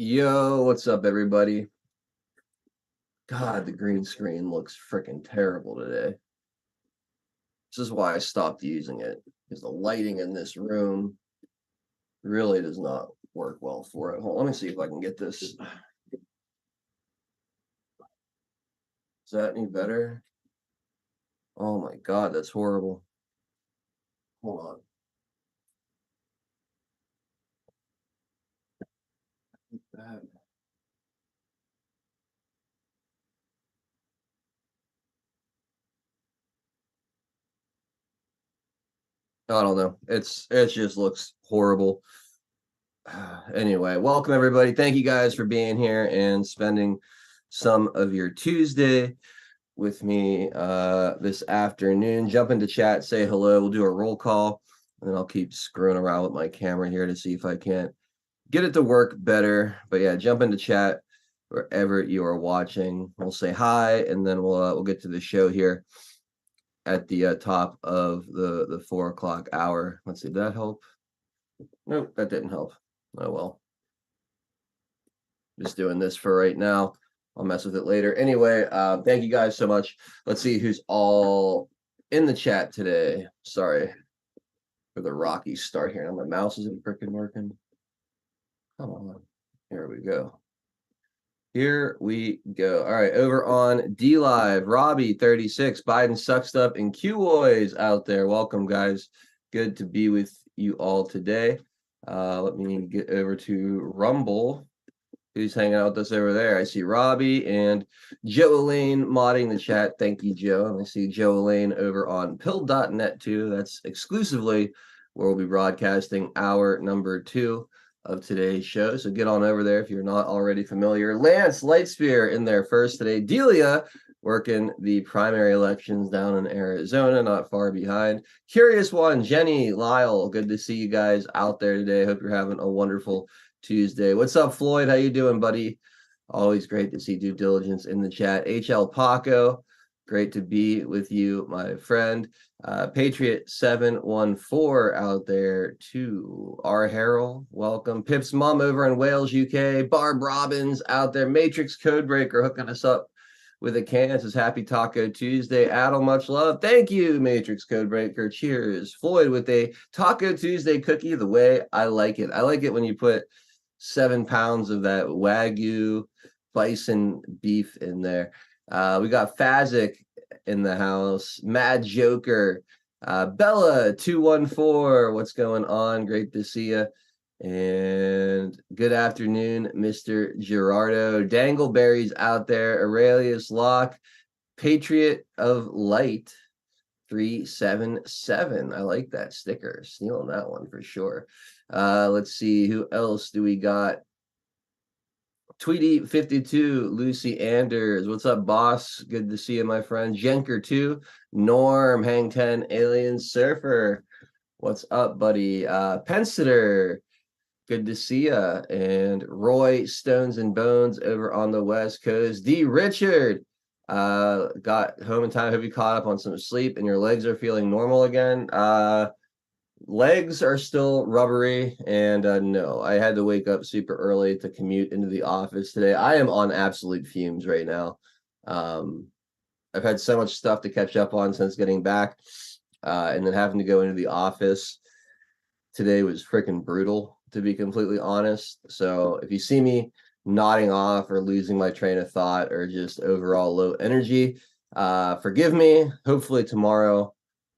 Yo, what's up, everybody? God, the green screen looks freaking terrible today. This is why I stopped using it, because the lighting in this room really does not work well for it. Hold on, let me see if I can get this. Is that any better? Oh my God, that's horrible. Hold on. That. I don't know. It just looks horrible. Anyway, welcome everybody. Thank you guys for being here and spending some of your Tuesday with me this afternoon. Jump into chat, say hello. We'll do a roll call, and then I'll keep screwing around with my camera here to see if I can't get it to work better. But yeah, jump into chat wherever you are watching. We'll say hi, and then we'll get to the show here at the top of the 4 o'clock hour. Let's see, did that help? Nope, that didn't help. Oh well. Just doing this for right now. I'll mess with it later. Anyway, thank you guys so much. Let's see who's all in the chat today. Sorry for the rocky start here. Now my mouse isn't freaking working. Come on. Here we go. Here we go. All right, over on D Live, Robbie 36, Biden suck stuff, and Q-Boys out there. Welcome, guys. Good to be with you all today. Let me get over to Rumble. Who's hanging out with us over there? I see Robbie and Joe Elaine modding the chat. Thank you, Joe. And I see Joe Elaine over on pill.net too. That's exclusively where we'll be broadcasting hour number 2 of today's show. So get on over there if you're not already familiar. Lance Lightspear in there first today. Delia working the primary elections down in Arizona, not far behind. Curious One, Jenny, Lyle, good to see you guys out there today. Hope you're having a wonderful Tuesday. What's up, Floyd? How you doing, buddy? Always great to see due diligence in the chat. HL Paco, great to be with you, my friend. Patriot 714 out there too. R Harrell, welcome. Pip's mom over in Wales, UK. Barb Robbins out there. Matrix Codebreaker hooking us up with a can. This is Happy Taco Tuesday. Adel, much love. Thank you, Matrix Codebreaker. Cheers. Floyd with a Taco Tuesday cookie the way I like it. I like it when you put 7 pounds of that Wagyu bison beef in there. We got Fazik in the house, Mad Joker, Bella 214. What's going on? Great to see you. And good afternoon, Mr. Gerardo. Dangleberry's out there. Aurelius Locke, Patriot of Light 377. I like that sticker. Stealing that one for sure. Let's see, who else do we got? Tweety 52, Lucy Anders. What's up, boss? Good to see you, my friend. Jenker 2, Norm, Hang 10, Alien Surfer. What's up, buddy? Pensitter, good to see you. And Roy Stones and Bones over on the West Coast. D. Richard, got home in time. Have you caught up on some sleep and your legs are feeling normal again? Legs are still rubbery, and no, I had to wake up super early to commute into the office today. I am on absolute fumes right now. I've had so much stuff to catch up on since getting back, and then having to go into the office today was freaking brutal, to be completely honest. So if you see me nodding off or losing my train of thought or just overall low energy, forgive me. Hopefully tomorrow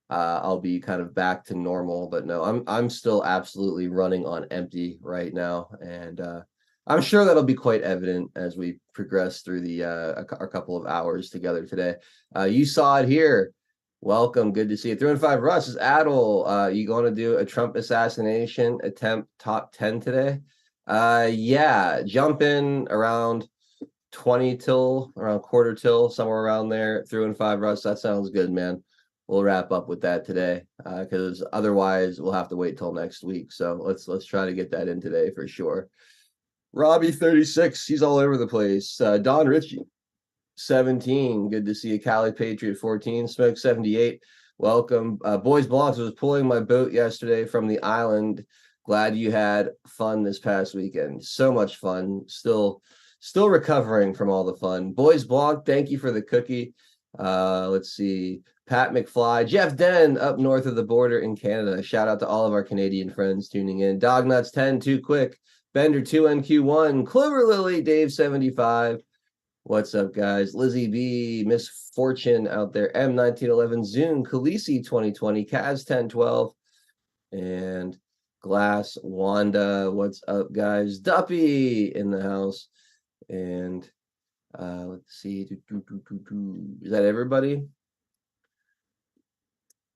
I'll be kind of back to normal, but no, I'm still absolutely running on empty right now, and I'm sure that'll be quite evident as we progress through the a couple of hours together today. You saw it here. Welcome, good to see you. 315 Russ is Adel. You going to do a Trump assassination attempt top 10 today? Yeah, jump in around 20 till around quarter till, somewhere around there. 315 Russ, that sounds good, man. We'll wrap up with that today, because otherwise we'll have to wait till next week. So let's try to get that in today for sure. Robbie 36, he's all over the place. Don Ritchie 17, good to see you. Cali Patriot 14, Smoke 78, welcome. Boys Blocks, was pulling my boat yesterday from the island Glad you had fun this past weekend. So much fun. Still recovering from all the fun. Boys Blog, thank you for the cookie. Let's see. Pat McFly, Jeff Den up north of the border in Canada. Shout out to all of our Canadian friends tuning in. Dognuts 10, too quick. Bender 2NQ1, Clover Lily, Dave 75. What's up, guys? Lizzie B, Miss Fortune out there, M1911, Zoom, Khaleesi 2020, Kaz 1012, and Glass Wanda. What's up, guys? Duppy in the house. And let's see. Is that everybody?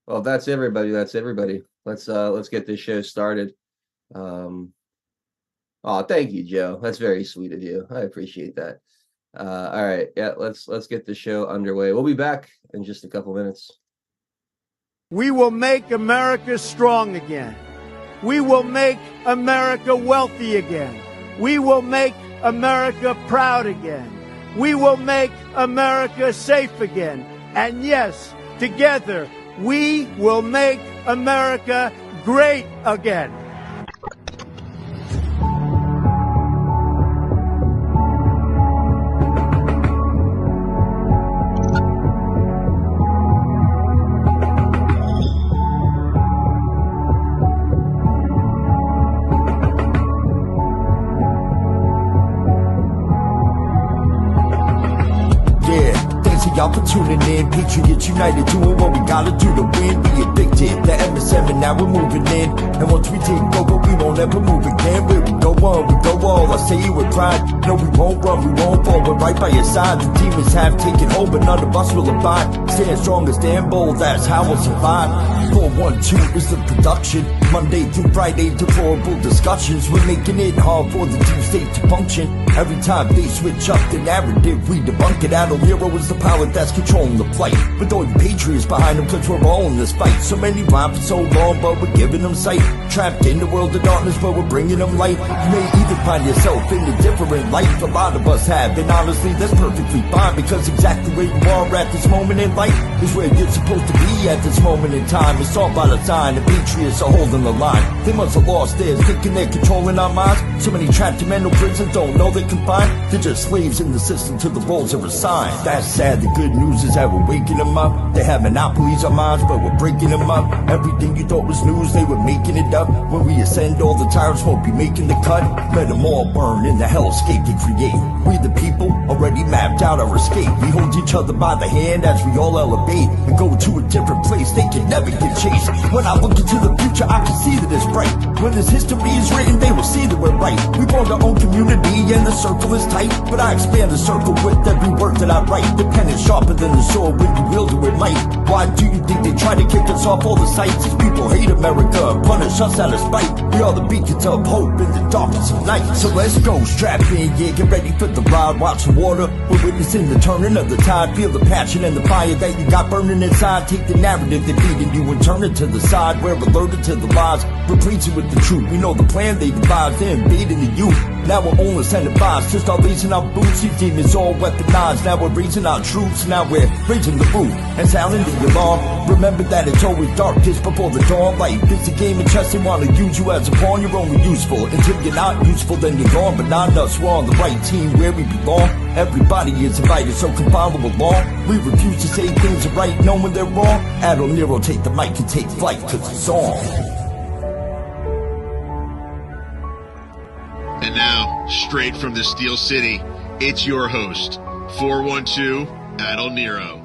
Well, that's everybody. That's everybody. Let's get this show started. Oh, thank you, Joe. That's very sweet of you. I appreciate that. All right, yeah, let's get the show underway. We'll be back in just a couple minutes. We will make America strong again. We will make America wealthy again. We will make America proud again. We will make America safe again. And yes, together, we will make America great again. Y'all for tuning in, Patriots United, doing what we gotta do to win. Be addicted, the MSM, and now we're moving in. And once we take over, we won't ever move again. Where we go on, we go all. I say it with pride. No, we won't run, we won't fall. We're right by your side. The demons have taken hold, but none of us will abide. Stand strong and stand bold, that's how we'll survive. 412 is the production. Monday through Friday, deplorable discussions. We're making it hard for the two state to function. Every time they switch up the narrative, we debunk it. Adol Nero is the power that's controlling the flight. With all the patriots behind them, cause we're all in this fight. So many rhyme for so long, but we're giving them sight. Trapped in the world of darkness, but we're bringing them light. You may either find yourself in a different life. A lot of us have, and honestly, that's perfectly fine. Because exactly where you are at this moment in life is where you're supposed to be at this moment in time. It's all by design, the patriots are holding the line. They must have lost theirs, thinking they're controlling our minds. So many trapped in mental prisons don't know they're confined. They're just slaves in the system till the roles are assigned. That's sad, the good news is that we're waking them up. They have monopolies on minds, but we're breaking them up. Everything you thought was news, they were making it up. When we ascend, all the tyrants won't be making the cut. Let them all burn in the hellscape they create. We the people already mapped out our escape. We hold each other by the hand as we all elevate and go to a different place. They can never get chased. When I look into the future, I can see that it's bright. When this history is written, they will see that we're right. We formed our own community and the circle is tight. But I expand the circle with every word that I write. The pen is sharper than the sword when you wield it with might. Why do you think they try to kick us off all the sites? These people hate America, punish us out of spite. We are the beacons of hope in the darkness of night. So let's go, strap in, yeah, get ready for the ride. Watch the water, we're witnessing the turning of the tide. Feel the passion and the fire that you got burning inside. Take the narrative they're feeding you and turn it to the side. We're alerted to the lies, replacing with the truth. We know the plan they devised, they're invading the youth. Now we're only sending vibes to start raising our boots. These demons all weaponized. Now we're raising our troops. Now we're raising the roof and sounding the alarm. Remember that it's always darkest before the dawn. Life is a game of chess. They want to use you as a pawn. You're only useful until you're not useful. Then you're gone. But not us. We're on the right team where we belong. Everybody is invited, so come follow along. We refuse to say things are right, knowing they're wrong. Adol Nero, take the mic and take flight, cause it's on. And now, straight from the Steel City, it's your host, 412 Adol Nero.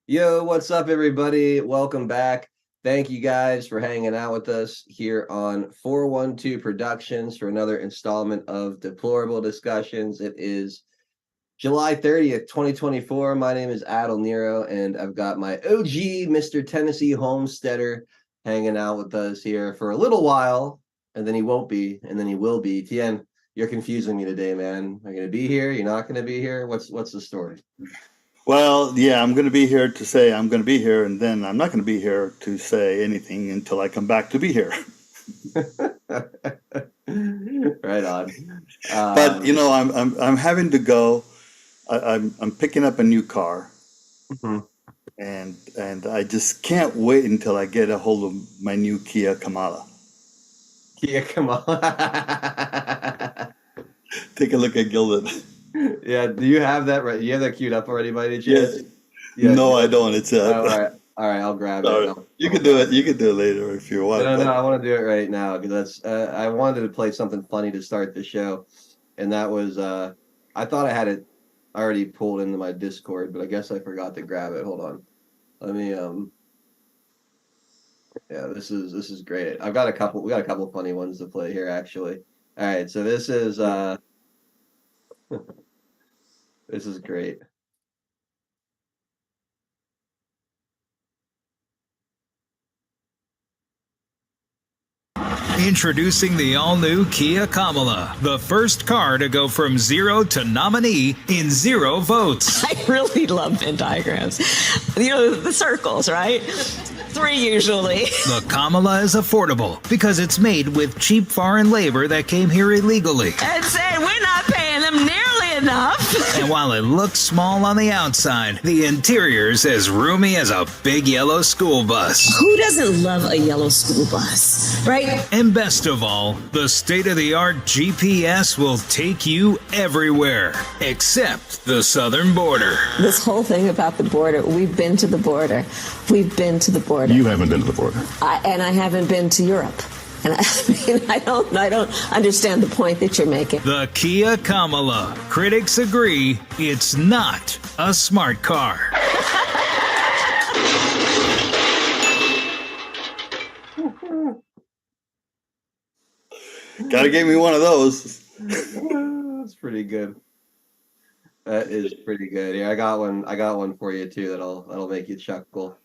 Yo, what's up, everybody? Welcome back. Thank you guys for hanging out with us here on 412 Productions for another installment of Deplorable Discussions. It is July 30th, 2024. My name is Adol Nero, and I've got my OG, Mr. Tennessee Homesteader, hanging out with us here for a little while, and then he won't be, and then he will be. Tien, you're confusing me today, man. Are you going to be here? You're not going to be here? What's the story? Well, yeah, I'm going to be here to say I'm going to be here, and then I'm not going to be here to say anything until I come back to be here. Right on. But you know, I'm having to go. I'm picking up a new car, mm-hmm. and I just can't wait until I get a hold of my new Kia Kamala. Kia Kamala. Take a look at Gildan. Yeah, do you have that right? You have that queued up already by any Yeah. chance? Yeah. No, I don't. It's All right, I'll grab sorry. it. You can do it. You can do it later if you want. No, I want to do it right now because that's. I wanted to play something funny to start the show, and that was. I thought I had it already pulled into my Discord, but I guess I forgot to grab it. Hold on. Let me. Yeah, this is great. I've got a couple. We got a couple funny ones to play here, actually. All right, so this is. This is great. Introducing the all-new Kia Kamala, the first car to go from 0 to nominee in 0 votes. I really love Venn diagrams. You know, the circles, right? 3 usually. The Kamala is affordable because it's made with cheap foreign labor that came here illegally. And said we're not paying them nearly enough. And while it looks small on the outside, the interior's as roomy as a big yellow school bus. Who doesn't love a yellow school bus, right? And best of all, the state-of-the-art GPS will take you everywhere, except the southern border. This whole thing about the border, we've been to the border. We've been to the border. You haven't been to the border. And I haven't been to Europe. And I don't understand the point that you're making. The Kia Kamala. Critics agree it's not a smart car. Gotta give me one of those. That's pretty good. That is pretty good. Yeah, I got one for you too. That'll make you chuckle.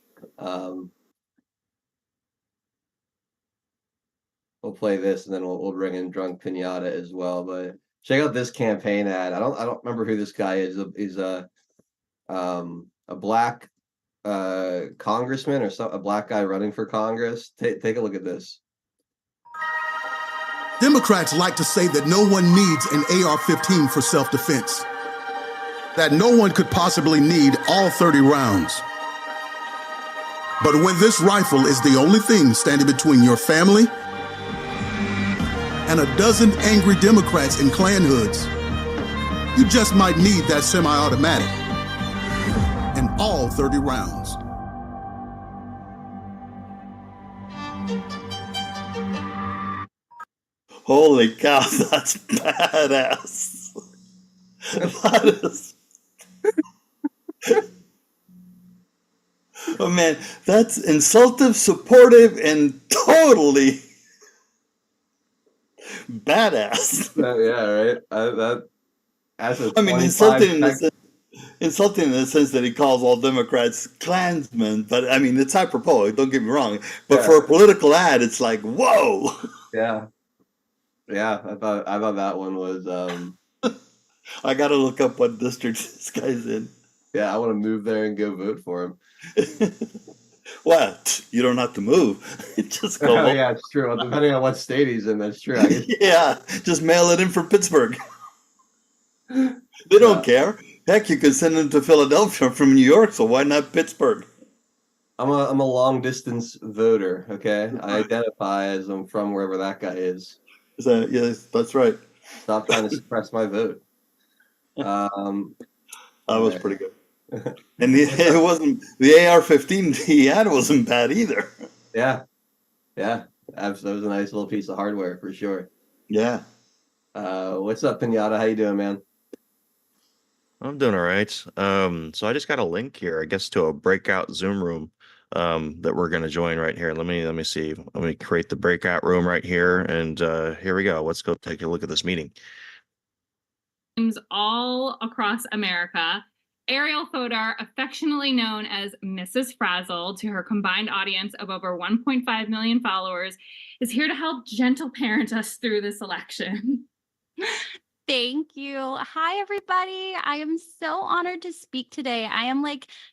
We'll play this and then we'll bring in Drunk Pinata as well. But check out this campaign ad. I don't remember who this guy is. He's a black congressman or a black guy running for Congress. Take a look at this. Democrats like to say that no one needs an AR-15 for self-defense, that no one could possibly need all 30 rounds. But when this rifle is the only thing standing between your family and a dozen angry Democrats in Klan hoods, you just might need that semi-automatic and all 30 rounds. Holy cow, that's badass. That is... Oh man, that's insultive, supportive, and totally badass. Yeah, right. I mean, insulting in the sense that he calls all Democrats Klansmen, but I mean, it's apropos. Don't get me wrong, but for a political ad, it's like, whoa. Yeah. I thought that one was. I gotta look up what district this guy's in. Yeah, I want to move there and go vote for him. What? You don't have to move. Just go. Oh, yeah, it's true. Well, depending on what state he's in, that's true. Yeah, just mail it in from Pittsburgh. They don't care. Heck, you could send them to Philadelphia from New York, so why not Pittsburgh? I'm a long distance voter. Okay, I identify as I'm from wherever that guy is. Yes, that's right. Stop trying to suppress my vote. That was pretty good. And it wasn't the AR-15 he had wasn't bad either. Yeah, that was a nice little piece of hardware for sure. Yeah. What's up, Pinata? How you doing, man? I'm doing all right. So I just got a link here, I guess, to a breakout Zoom room that we're going to join right here. Let me see. Let me create the breakout room right here, and here we go. Let's go take a look at this meeting. All across America, Ariel Fodor, affectionately known as Mrs. Frazzle, to her combined audience of over 1.5 million followers, is here to help gentle parent us through this election. Thank you. Hi, everybody. I am so honored to speak today. I am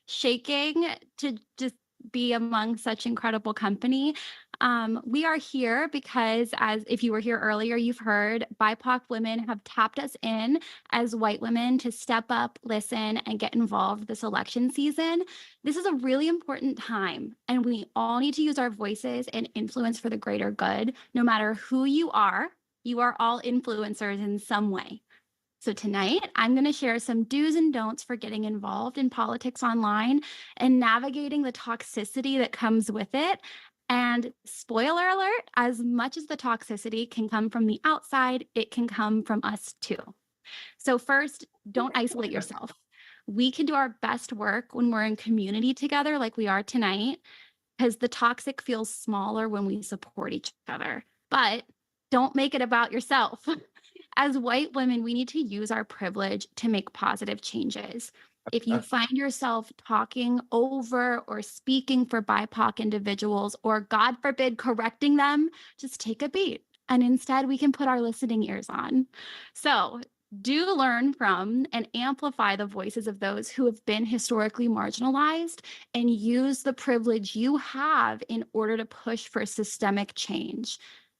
shaking to just be among such incredible company. We are here because, as if you were here earlier, you've heard BIPOC women have tapped us in as white women to step up, listen, and get involved this election season. This is a really important time, and we all need to use our voices and influence for the greater good. No matter who you are all influencers in some way. So tonight, I'm going to share some do's and don'ts for getting involved in politics online and navigating the toxicity that comes with it. And spoiler alert, as much as the toxicity can come from the outside, it can come from us too. So first, don't isolate yourself. We can do our best work when we're in community together like we are tonight, because the toxic feels smaller when we support each other. But don't make it about yourself. As white women, we need to use our privilege to make positive changes. If you find yourself talking over or speaking for BIPOC individuals, or God forbid, correcting them, just take a beat. And instead, we can put our listening ears on. So do learn from and amplify the voices of those who have been historically marginalized, and use the privilege you have in order to push for systemic change.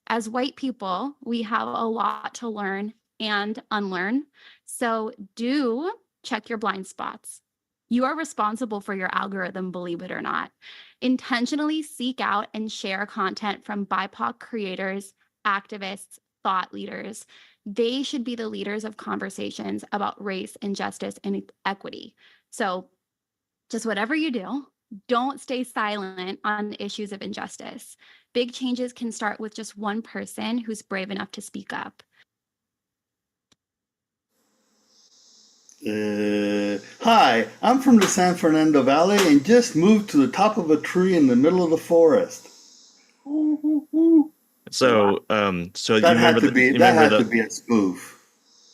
As white people, we have a lot to learn and unlearn. So do check your blind spots. You are responsible for your algorithm, believe it or not. Intentionally seek out and share content from BIPOC creators, activists, thought leaders. They should be the leaders of conversations about race and justice and equity. So just whatever you do, don't stay silent on issues of injustice. Big changes can start with just one person who's brave enough to speak up. Hi, I'm from the San Fernando Valley and just moved to the top of a tree in the middle of the forest. So, so That you had remember to be that had to be a spoof.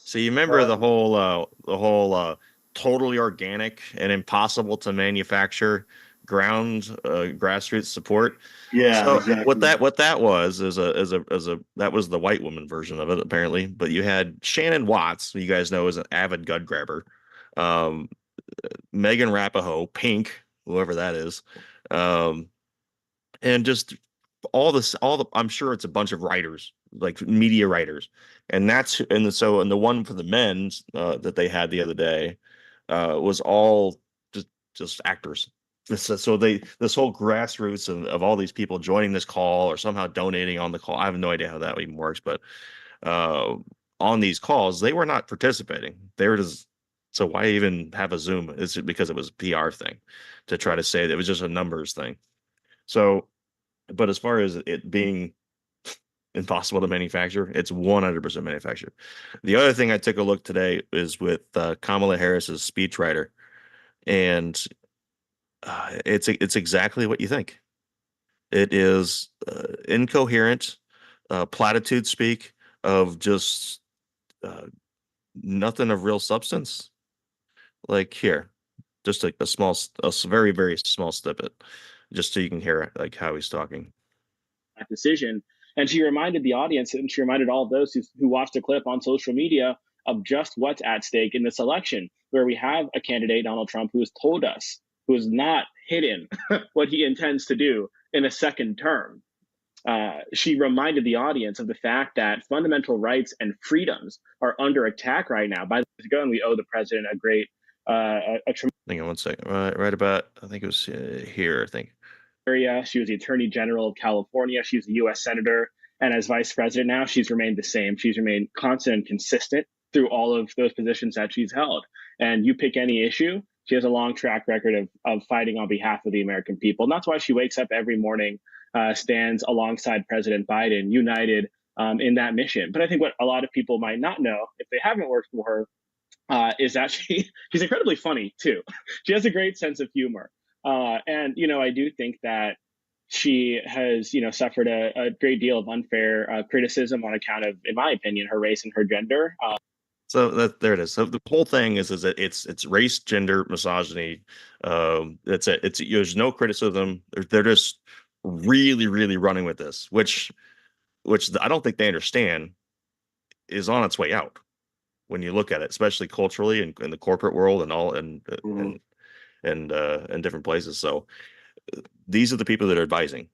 So you remember the whole totally organic and impossible to manufacture grassroots support. Yeah, So exactly. what that was is a that was the white woman version of it apparently. But you had Shannon Watts, who you guys know is an avid gun grabber, um, Megan Rapinoe, Pink, whoever that is, and just all the I'm sure it's a bunch of writers, like media writers, and the one for the men's that they had the other day was all just actors. So this whole grassroots of all these people joining this call or somehow donating on the call. I have no idea how that even works, but on these calls they were not participating. They were just, so why even have a Zoom? It's because it was a PR thing to try to say that it was just a numbers thing. So, but as far as it being impossible to manufacture, it's 100% manufactured. The other thing I took a look today is with Kamala Harris's speechwriter, and it's exactly what you think. It is incoherent, platitude speak of just nothing of real substance. Like here, just like a very, very small snippet, just so you can hear like how he's talking. That decision. And she reminded the audience, and she reminded all of those who watched the clip on social media, of just what's at stake in this election, where we have a candidate, Donald Trump, who has told us, who has not hidden what he intends to do in a second term. She reminded the audience of the fact that fundamental rights and freedoms are under attack right now. By the ago, and we owe the president a great, Hang on one second. Right about, I think it was here. I think. She was the Attorney General of California. She's a U.S. Senator. And as Vice President now, she's remained the same. She's remained constant and consistent through all of those positions that she's held. And you pick any issue, she has a long track record of fighting on behalf of the American people. And that's why she wakes up every morning, stands alongside President Biden, united in that mission. But I think what a lot of people might not know, if they haven't worked for her, is that she's incredibly funny, too. She has a great sense of humor. And, I do think that she has, suffered a great deal of unfair criticism on account of, in my opinion, her race and her gender. So there it is. So the whole thing is that it's race, gender, misogyny. That's it. There's no criticism. They're just really, really running with this, which I don't think they understand is on its way out when you look at it, especially culturally and in the corporate world and all and different places. So these are the people that are advising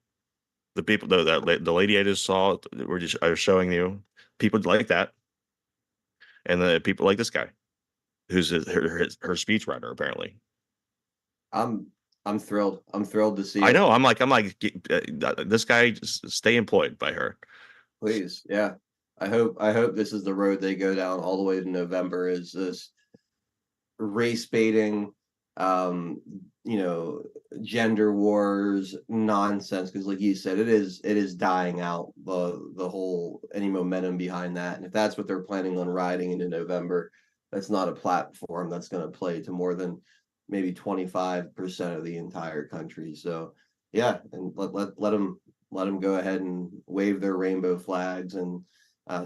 the people, the lady I just saw, I was showing you people like that, and the people like this guy, who's her speechwriter apparently. I'm thrilled. I'm thrilled to see I it. know. I'm like, this guy, just stay employed by her. Please, yeah. I hope this is the road they go down all the way to November. Is this race baiting, um, gender wars nonsense? Because, like you said, it is dying out the whole any momentum behind that. And if that's what they're planning on riding into November, that's not a platform that's going to play to more than maybe 25% of the entire country. So yeah, and let them go ahead and wave their rainbow flags and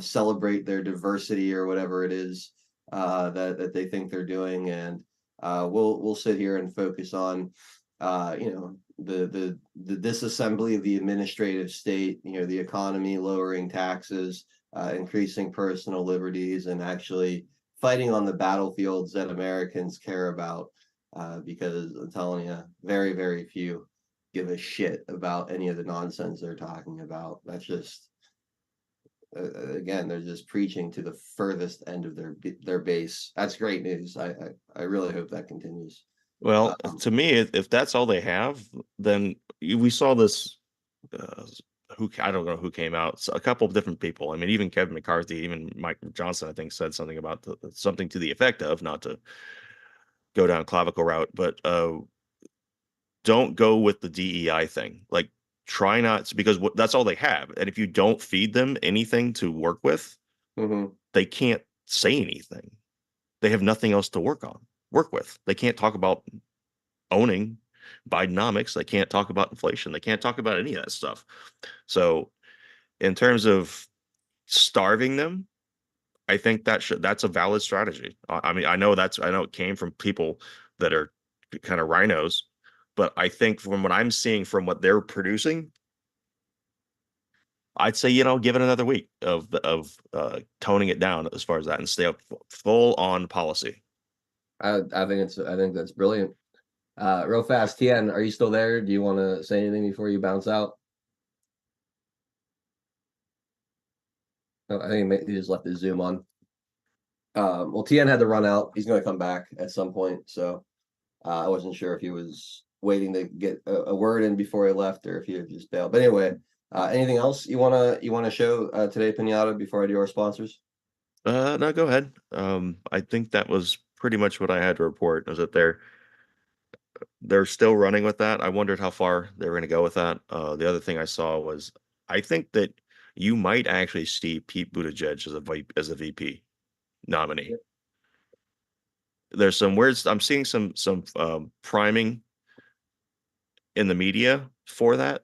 celebrate their diversity or whatever it is that they think they're doing, and we'll sit here and focus on the disassembly of the administrative state, the economy, lowering taxes, increasing personal liberties, and actually fighting on the battlefields that Americans care about. Because I'm telling you, very, very few give a shit about any of the nonsense they're talking about. That's just again, they're just preaching to the furthest end of their base. That's great news. I really hope that continues. Well, to me, if that's all they have, then we saw this. Who I don't know who came out. So a couple of different people. I mean, even Kevin McCarthy, even Mike Johnson, I think, said something about something to the effect of, not to go down clavicle route, but don't go with the DEI thing. Like, try not to, because that's all they have. And if you don't feed them anything to work with, they can't say anything. They have nothing else to work with. They can't talk about owning Bidenomics. They can't talk about inflation. They can't talk about any of that stuff. So in terms of starving them, I think that's a valid strategy. I mean, I know it came from people that are kind of rhinos, but I think from what I'm seeing from what they're producing, I'd say, give it another week of toning it down as far as that, and stay up full on policy. I think that's brilliant. Real fast, Tien, are you still there? Do you want to say anything before you bounce out? Oh, I think he just left his Zoom on. Well, Tien had to run out. He's going to come back at some point, so I wasn't sure if he was waiting to get a word in before he left, or if he had just bailed. But anyway, anything else you wanna show today, Pinata, before I do our sponsors? No, go ahead. I think that was pretty much what I had to report. Was that they're still running with that. I wondered how far they were going to go with that. The other thing I saw was, I think that you might actually see Pete Buttigieg as a VP nominee. There's some weird. I'm seeing some priming in the media for that,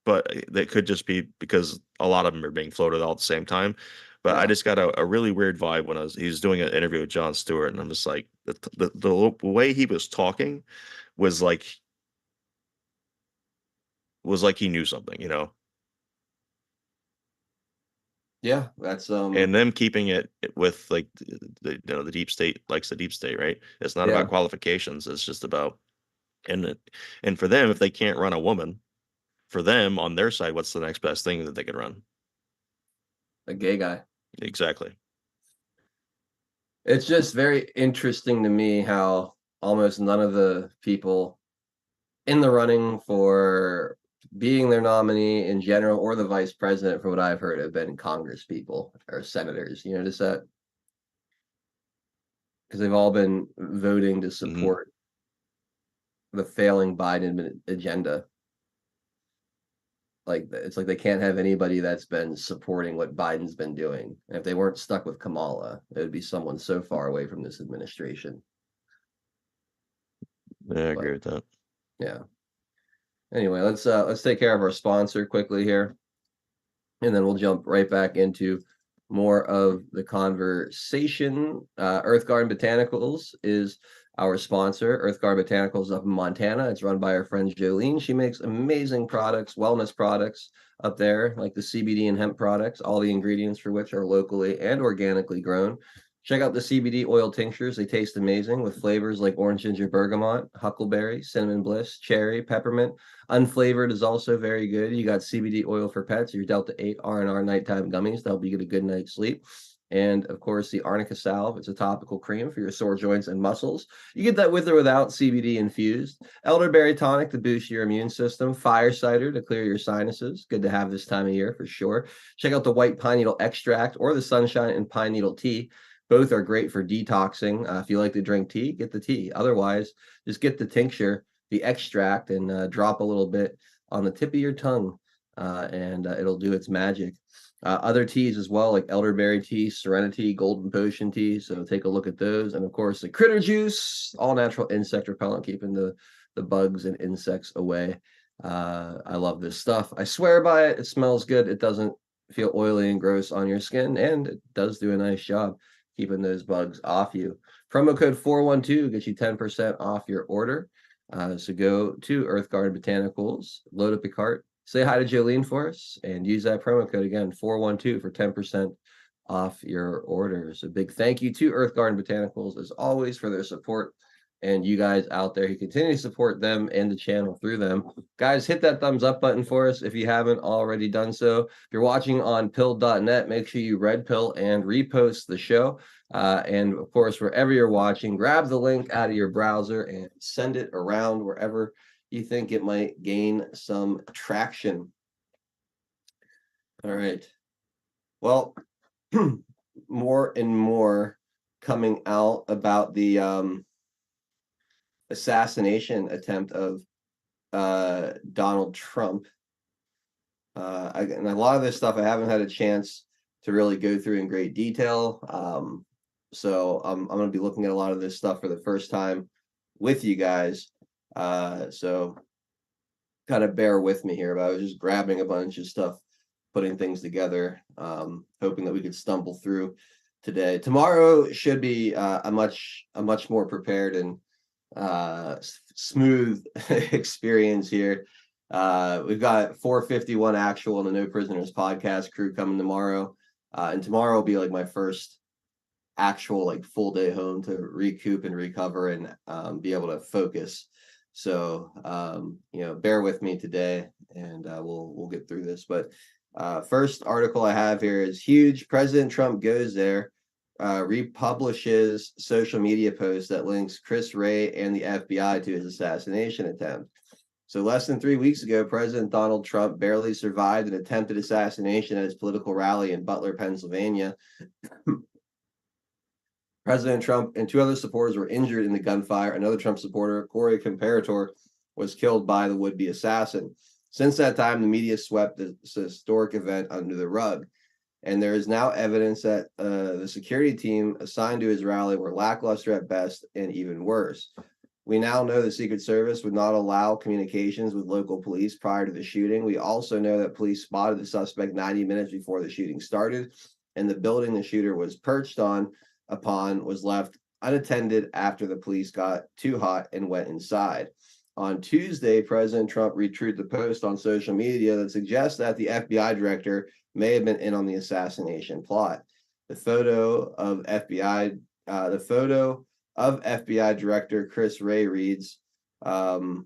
but that could just be because a lot of them are being floated all at the same time. But I just got a really weird vibe when he was doing an interview with Jon Stewart, and I'm just like, the way he was talking was like he knew something, Yeah, that's and them keeping it with like the deep state likes the deep state, right? It's not about qualifications. It's just about, and for them, if they can't run a woman, for them on their side, what's the next best thing that they can run? a gay guy. Exactly. It's just very interesting to me how almost none of the people in the running for being their nominee in general, or the vice president, from what I've heard, have been Congress people or senators. You notice that? Because they've all been voting to support the failing Biden agenda. Like, it's like they can't have anybody that's been supporting what Biden's been doing. And if they weren't stuck with Kamala, it would be someone so far away from this administration. Yeah, I agree with that. Yeah. Anyway, let's take care of our sponsor quickly here, and then we'll jump right back into more of the conversation. Earth Garden Botanicals is our sponsor. Earth Garden Botanicals up in Montana. It's run by our friend Jolene. She makes amazing products, wellness products up there, like the CBD and hemp products, all the ingredients for which are locally and organically grown. Check out the CBD oil tinctures. They taste amazing with flavors like orange ginger bergamot, huckleberry, cinnamon bliss, cherry, peppermint. Unflavored is also very good. You got CBD oil for pets, your Delta 8 R&R nighttime gummies to help you get a good night's sleep. And of course, the arnica salve. It's a topical cream for your sore joints and muscles. You get that with or without CBD infused. Elderberry tonic to boost your immune system. Fire cider to clear your sinuses. Good to have this time of year for sure. Check out the white pine needle extract or the sunshine and pine needle tea. Both are great for detoxing. If you like to drink tea, get the tea. Otherwise, just get the tincture, the extract, and drop a little bit on the tip of your tongue, and it'll do its magic. Other teas as well, like elderberry tea, serenity, golden potion tea. So take a look at those. And of course, the critter juice, all natural insect repellent, keeping the bugs and insects away. I love this stuff. I swear by it. It smells good. It doesn't feel oily and gross on your skin, and it does do a nice job keeping those bugs off you. Promo code 412 gets you 10% off your order. So go to Earth Garden Botanicals, load up your cart, say hi to Jolene for us, and use that promo code again, 412 for 10% off your orders. A big thank you to Earth Garden Botanicals, as always, for their support, and you guys out there who continue to support them and the channel through them. Guys, hit that thumbs up button for us if you haven't already done so. If you're watching on pill.net, make sure you red pill and repost the show. And of course, wherever you're watching, grab the link out of your browser and send it around wherever you think it might gain some traction. All right. Well, more and more coming out about the assassination attempt of Donald Trump. And a lot of this stuff I haven't had a chance to really go through in great detail. So I'm going to be looking at a lot of this stuff for the first time with you guys. So kind of bear with me here, but I was just grabbing a bunch of stuff, putting things together, hoping that we could stumble through today. Tomorrow should be a much more prepared and smooth experience here. We've got 451 actual and the No Prisoners podcast crew coming tomorrow, and tomorrow will be like my first actual like full day home to recoup and recover and be able to focus. So bear with me today, and we'll get through this. But first article I have here is huge. President Trump goes there. Republishes social media post that links Chris Wray and the FBI to his assassination attempt. So less than 3 weeks ago, President Donald Trump barely survived an attempted assassination at his political rally in Butler, Pennsylvania. President Trump and two other supporters were injured in the gunfire. Another Trump supporter, Corey Comparator, was killed by the would-be assassin. Since that time, the media swept this historic event under the rug. And there is now evidence that the security team assigned to his rally were lackluster at best and even worse. We now know the Secret Service would not allow communications with local police prior to the shooting. We also know that police spotted the suspect 90 minutes before the shooting started, and the building the shooter was perched upon was left unattended after the police got too hot and went inside. On Tuesday, President Trump retweeted the post on social media that suggests that the FBI director may have been in on the assassination plot. The photo of FBI Director Chris Wray reads, "What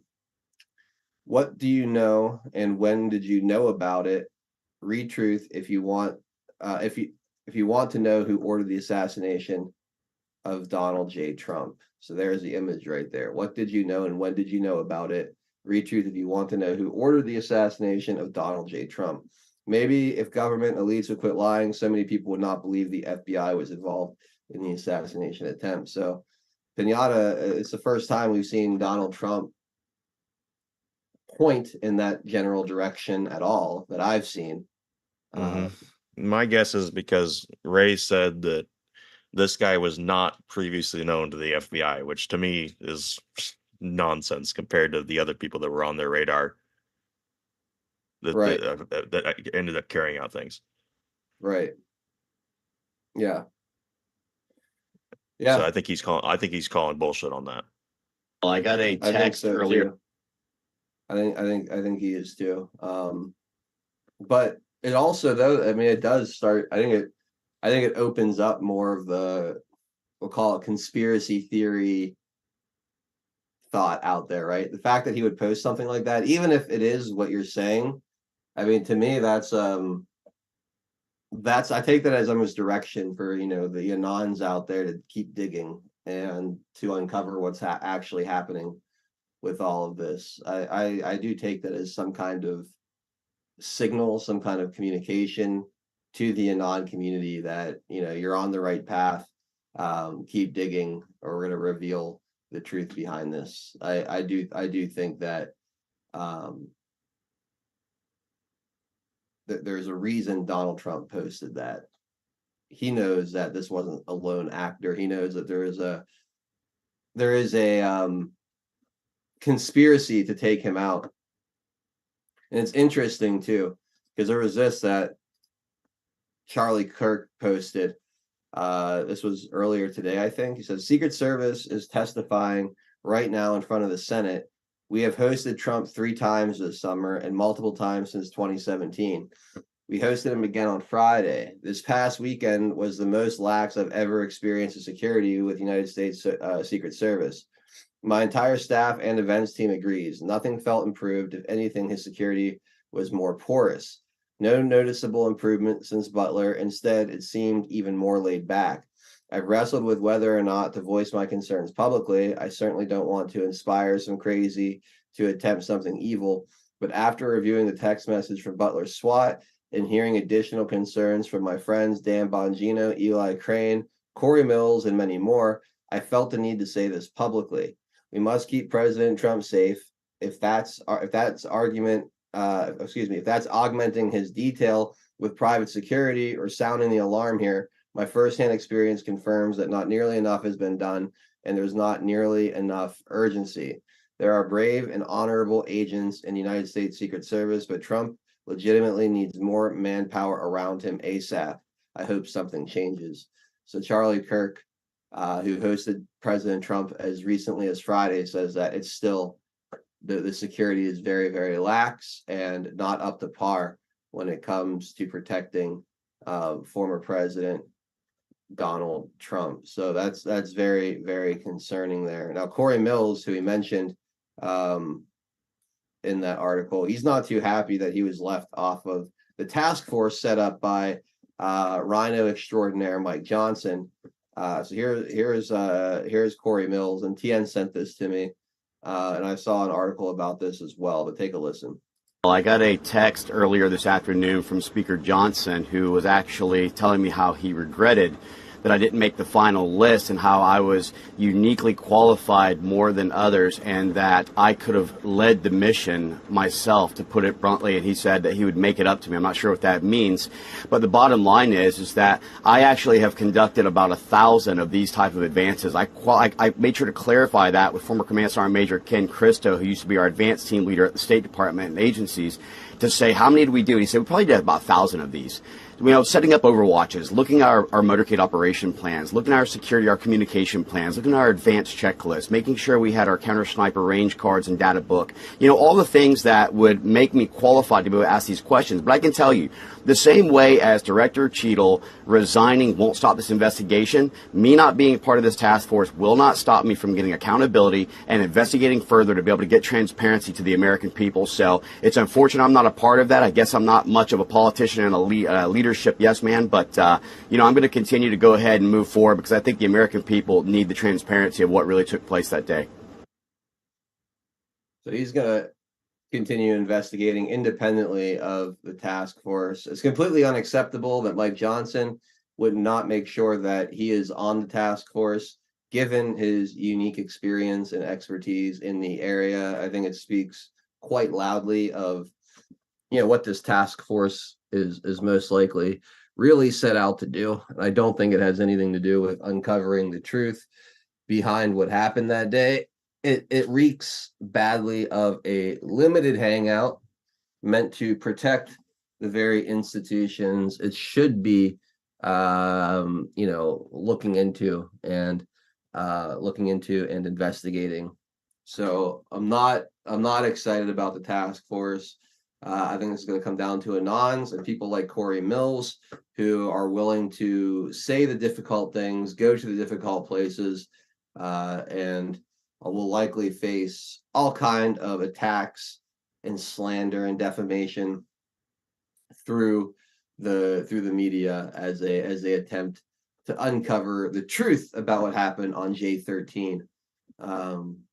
do you know, and when did you know about it? Retruth if you want. If you want to know who ordered the assassination of Donald J. Trump." So there's the image right there. What did you know, and when did you know about it? Retruth if you want to know who ordered the assassination of Donald J. Trump. Maybe if government elites would quit lying, so many people would not believe the FBI was involved in the assassination attempt. So, Pinata, it's the first time we've seen Donald Trump point in that general direction at all that I've seen. My guess is because Ray said that this guy was not previously known to the FBI, which to me is nonsense compared to the other people that were on their radar that ended up carrying out things. Right. Yeah. So I think he's calling bullshit on that. Well, I got a text earlier. Too. I think he is too. But it also, though, I mean, it does start. I think it opens up more of the we'll call it conspiracy theory thought out there, right? The fact that he would post something like that, even if it is what you're saying, I mean, to me, that's I take that as almost direction for, you know, the Anons out there to keep digging and to uncover what's actually happening with all of this. I do take that as some kind of signal, some kind of communication to the Anon community that, you know, you're on the right path. Keep digging, or we're going to reveal the truth behind this. I do think that there's a reason Donald Trump posted that. He knows that this wasn't a lone actor. He knows that there is a conspiracy to take him out. And it's interesting too, because there was this that Charlie Kirk posted. This was earlier today, I think. He says, Secret Service is testifying right now in front of the Senate. We have hosted Trump 3 times this summer and multiple times since 2017. We hosted him again on Friday. This past weekend was the most lax I've ever experienced in security with the United States Secret Service. My entire staff and events team agrees. Nothing felt improved. If anything, his security was more porous. No noticeable improvement since Butler. Instead, it seemed even more laid back. I've wrestled with whether or not to voice my concerns publicly. I certainly don't want to inspire some crazy to attempt something evil. But after reviewing the text message from Butler's SWAT and hearing additional concerns from my friends Dan Bongino, Eli Crane, Corey Mills, and many more, I felt the need to say this publicly. We must keep President Trump safe. If that's augmenting his detail with private security or sounding the alarm here, my firsthand experience confirms that not nearly enough has been done, and there's not nearly enough urgency. There are brave and honorable agents in the United States Secret Service, but Trump legitimately needs more manpower around him ASAP. I hope something changes. So Charlie Kirk, who hosted President Trump as recently as Friday, says that it's still the security is very, very lax and not up to par when it comes to protecting former President Donald Trump. So that's very, very concerning there. Now, Corey Mills, who he mentioned in that article, he's not too happy that he was left off of the task force set up by Rhino extraordinaire Mike Johnson. So here's Corey Mills, and TN sent this to me, and I saw an article about this as well. But take a listen. Well, I got a text earlier this afternoon from Speaker Johnson, who was actually telling me how he regretted that I didn't make the final list and how I was uniquely qualified more than others and that I could have led the mission myself, to put it bluntly, and he said that he would make it up to me. I'm not sure what that means, but the bottom line is that I actually have conducted about 1,000 of these type of advances. I made sure to clarify that with former Command Sergeant Major Ken Christo, who used to be our advanced team leader at the State Department and agencies, to say, how many did we do? And he said, we probably did about 1,000 of these. You know, setting up overwatches, looking at our motorcade operation plans, looking at our security, our communication plans, looking at our advanced checklist, making sure we had our counter sniper range cards and data book. You know, all the things that would make me qualified to be able to ask these questions. But I can tell you, the same way as Director Cheadle resigning won't stop this investigation, me not being part of this task force will not stop me from getting accountability and investigating further to be able to get transparency to the American people. So it's unfortunate I'm not a part of that. I guess I'm not much of a politician and a leadership yes man, but you know, I'm going to continue to go ahead and move forward because I think the American people need the transparency of what really took place that day. So he's going to continue investigating independently of the task force. It's completely unacceptable that Mike Johnson would not make sure that he is on the task force, given his unique experience and expertise in the area. I think it speaks quite loudly of, you know, what this task force is most likely really set out to do. And I don't think it has anything to do with uncovering the truth behind what happened that day. It reeks badly of a limited hangout meant to protect the very institutions it should be, you know, looking into and investigating. So I'm not excited about the task force. I think it's going to come down to Anons and people like Corey Mills who are willing to say the difficult things, go to the difficult places, and will likely face all kind of attacks and slander and defamation through the media as they attempt to uncover the truth about what happened on J13,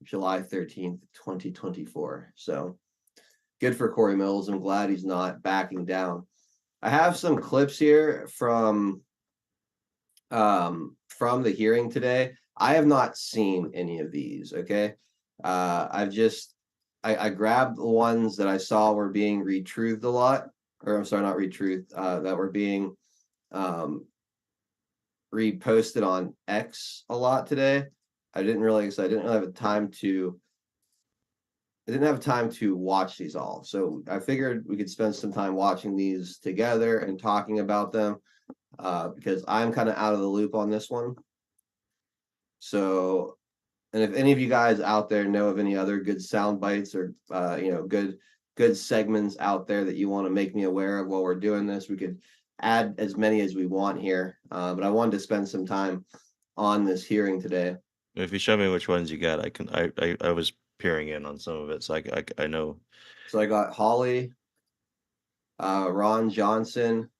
July 13th, 2024. So good for Corey Mills. I'm glad he's not backing down. I have some clips here from the hearing today. I have not seen any of these. Okay, I grabbed the ones that I saw were being retruthed a lot, or I'm sorry, not retruthed, that were being reposted on X a lot today. I didn't really have time to watch these all. So I figured we could spend some time watching these together and talking about them, because I'm kind of out of the loop on this one. So, and if any of you guys out there know of any other good sound bites or good segments out there that you want to make me aware of while we're doing this, we could add as many as we want here. But I wanted to spend some time on this hearing today. If you show me which ones you got, I was peering in on some of it, so I know. So I got Holly, Ron Johnson.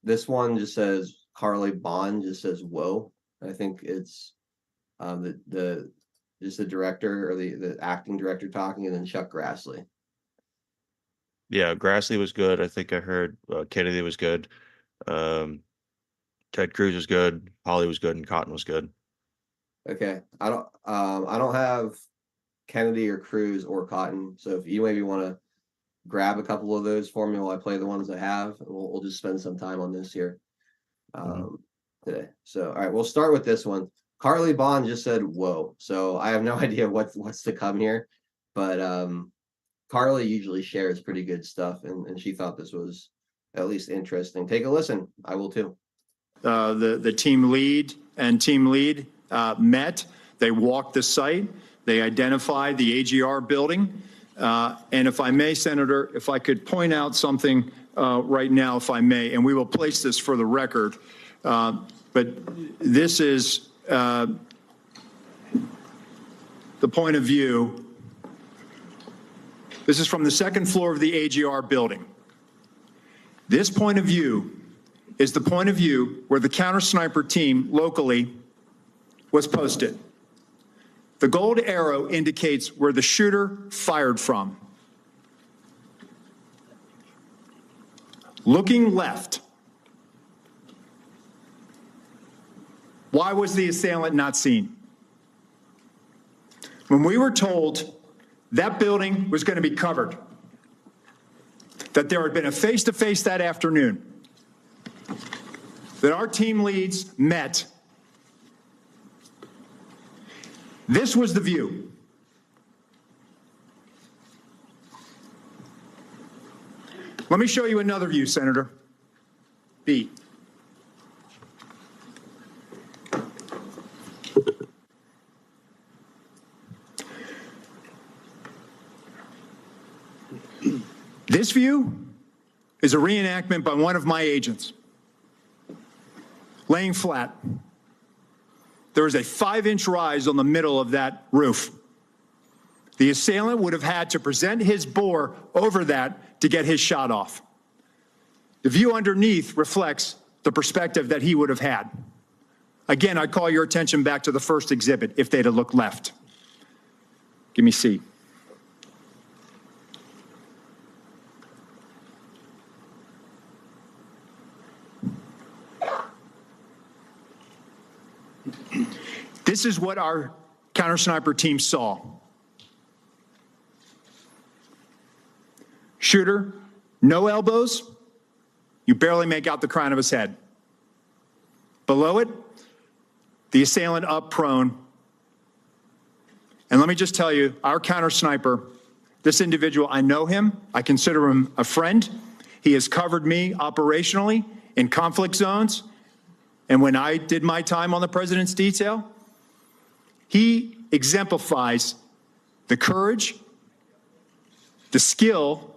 This one just says Carly Bond, just says whoa. I think it's the director or the acting director talking, and then Chuck Grassley. Yeah, Grassley was good. I think I heard Kennedy was good. Ted Cruz was good. Holly was good, and Cotton was good. Okay, I don't have Kennedy or Cruz or Cotton. So if you maybe want to grab a couple of those for me while I play the ones I have, and we'll just spend some time on this here today. So all right, we'll start with this one. Carly Bond just said whoa. So I have no idea what's to come here, but Carly usually shares pretty good stuff, and she thought this was at least interesting. Take a listen. I will too. The team lead and team lead met. They walked the site. They identified the AGR building. And if I may, Senator, if I could point out something right now, if I may, and we will place this for the record, but this is the point of view. This is from the second floor of the AGR building. This point of view is the point of view where the counter sniper team locally was posted. The gold arrow indicates where the shooter fired from. Looking left, why was the assailant not seen? When we were told that building was going to be covered, that there had been a face-to-face that afternoon, that our team leads met, this was the view. Let me show you another view, Senator. B. This view is a reenactment by one of my agents. Laying flat. There is a 5-inch rise on the middle of that roof. The assailant would have had to present his bore over that to get his shot off. The view underneath reflects the perspective that he would have had. Again, I call your attention back to the first exhibit if they'd have looked left. Give me C. This is what our counter sniper team saw. Shooter, no elbows. You barely make out the crown of his head. Below it, the assailant up prone. And let me just tell you, our counter sniper, this individual, I know him. I consider him a friend. He has covered me operationally in conflict zones. And when I did my time on the president's detail, he exemplifies the courage, the skill,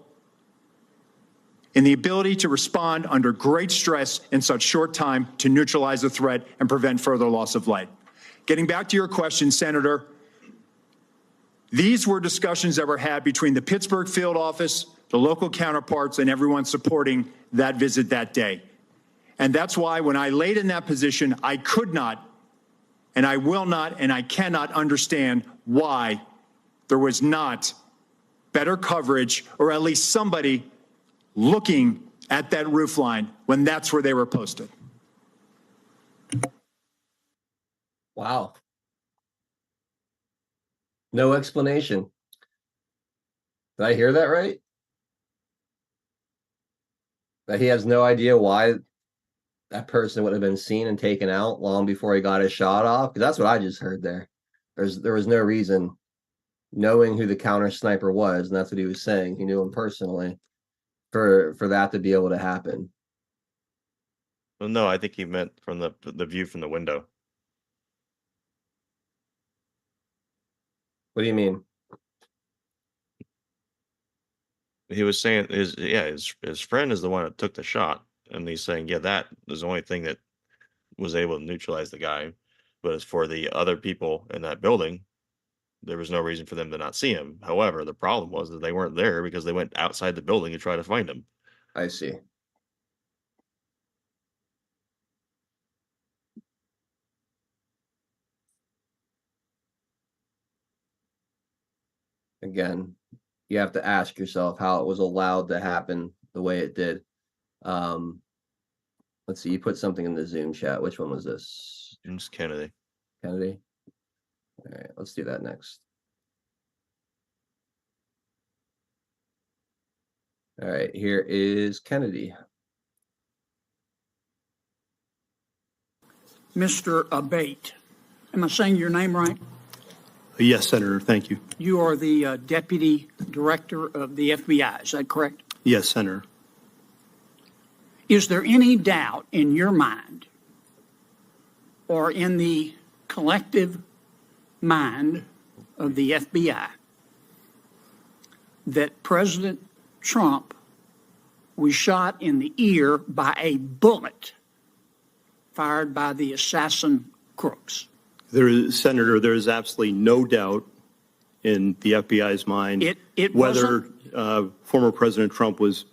and the ability to respond under great stress in such short time to neutralize the threat and prevent further loss of life. Getting back to your question, Senator, these were discussions that were had between the Pittsburgh field office, the local counterparts, and everyone supporting that visit that day. And that's why when I laid in that position, I could not, and I will not, and I cannot understand why there was not better coverage, or at least somebody looking at that roof line when that's where they were posted. Wow. No explanation. Did I hear that right? That he has no idea why that person would have been seen and taken out long before he got his shot off? Because that's what I just heard there. There was no reason, knowing who the counter sniper was, and that's what he was saying. He knew him personally, for that to be able to happen. Well, no, I think he meant from the view from the window. What do you mean? He was saying his friend is the one that took the shot, and he's saying, yeah, that was the only thing that was able to neutralize the guy. But as for the other people in that building, there was no reason for them to not see him. However, the problem was that they weren't there because they went outside the building to try to find him. I see. Again, you have to ask yourself how it was allowed to happen the way it did. Let's see, you put something in the Zoom chat. Which one was this? James Kennedy. Kennedy? All right, let's do that next. All right, here is Kennedy. Mr. Abate, am I saying your name right? Yes, Senator. Thank you. You are the Deputy Director of the FBI, is that correct? Yes, Senator. Is there any doubt in your mind or in the collective mind of the FBI that President Trump was shot in the ear by a bullet fired by the assassin crooks? Senator, there is absolutely no doubt in the FBI's mind whether former President Trump was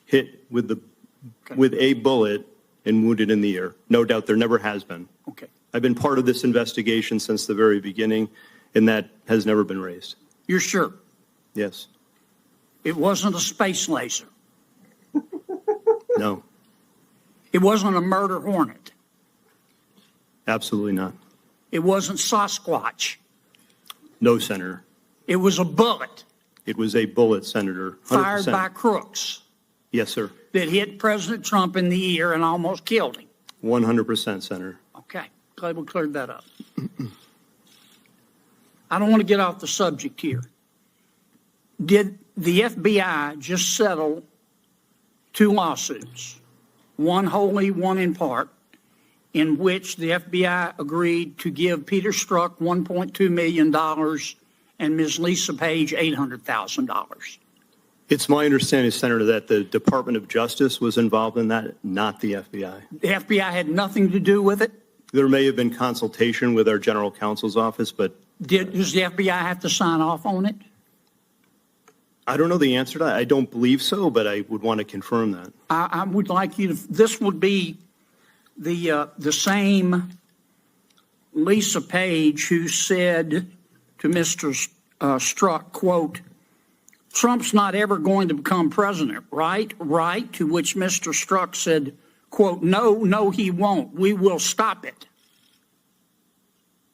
hit with a bullet and wounded in the ear. No doubt, there never has been. Okay. I've been part of this investigation since the very beginning, and that has never been raised. You're sure? Yes. It wasn't a space laser. No. It wasn't a murder hornet. Absolutely not. It wasn't Sasquatch. No, Senator. It was a bullet. It was a bullet, Senator. 100%. Fired by crooks. Yes, sir. That hit President Trump in the ear and almost killed him. 100%, Senator. Okay. Glad we cleared that up. I don't want to get off the subject here. Did the FBI just settle 2 lawsuits, one wholly, one in part, in which the FBI agreed to give Peter Strzok $1.2 million and Ms. Lisa Page $800,000? It's my understanding, Senator, that the Department of Justice was involved in that, not the FBI. The FBI had nothing to do with it? There may have been consultation with our general counsel's office, but... Does the FBI have to sign off on it? I don't know the answer to that. I don't believe so, but I would want to confirm that. I would like you to, this would be the same Lisa Page who said to Mr. Strzok, quote, Trump's not ever going to become president, right? Right. To which Mr. Strzok said, quote, no, he won't. We will stop it.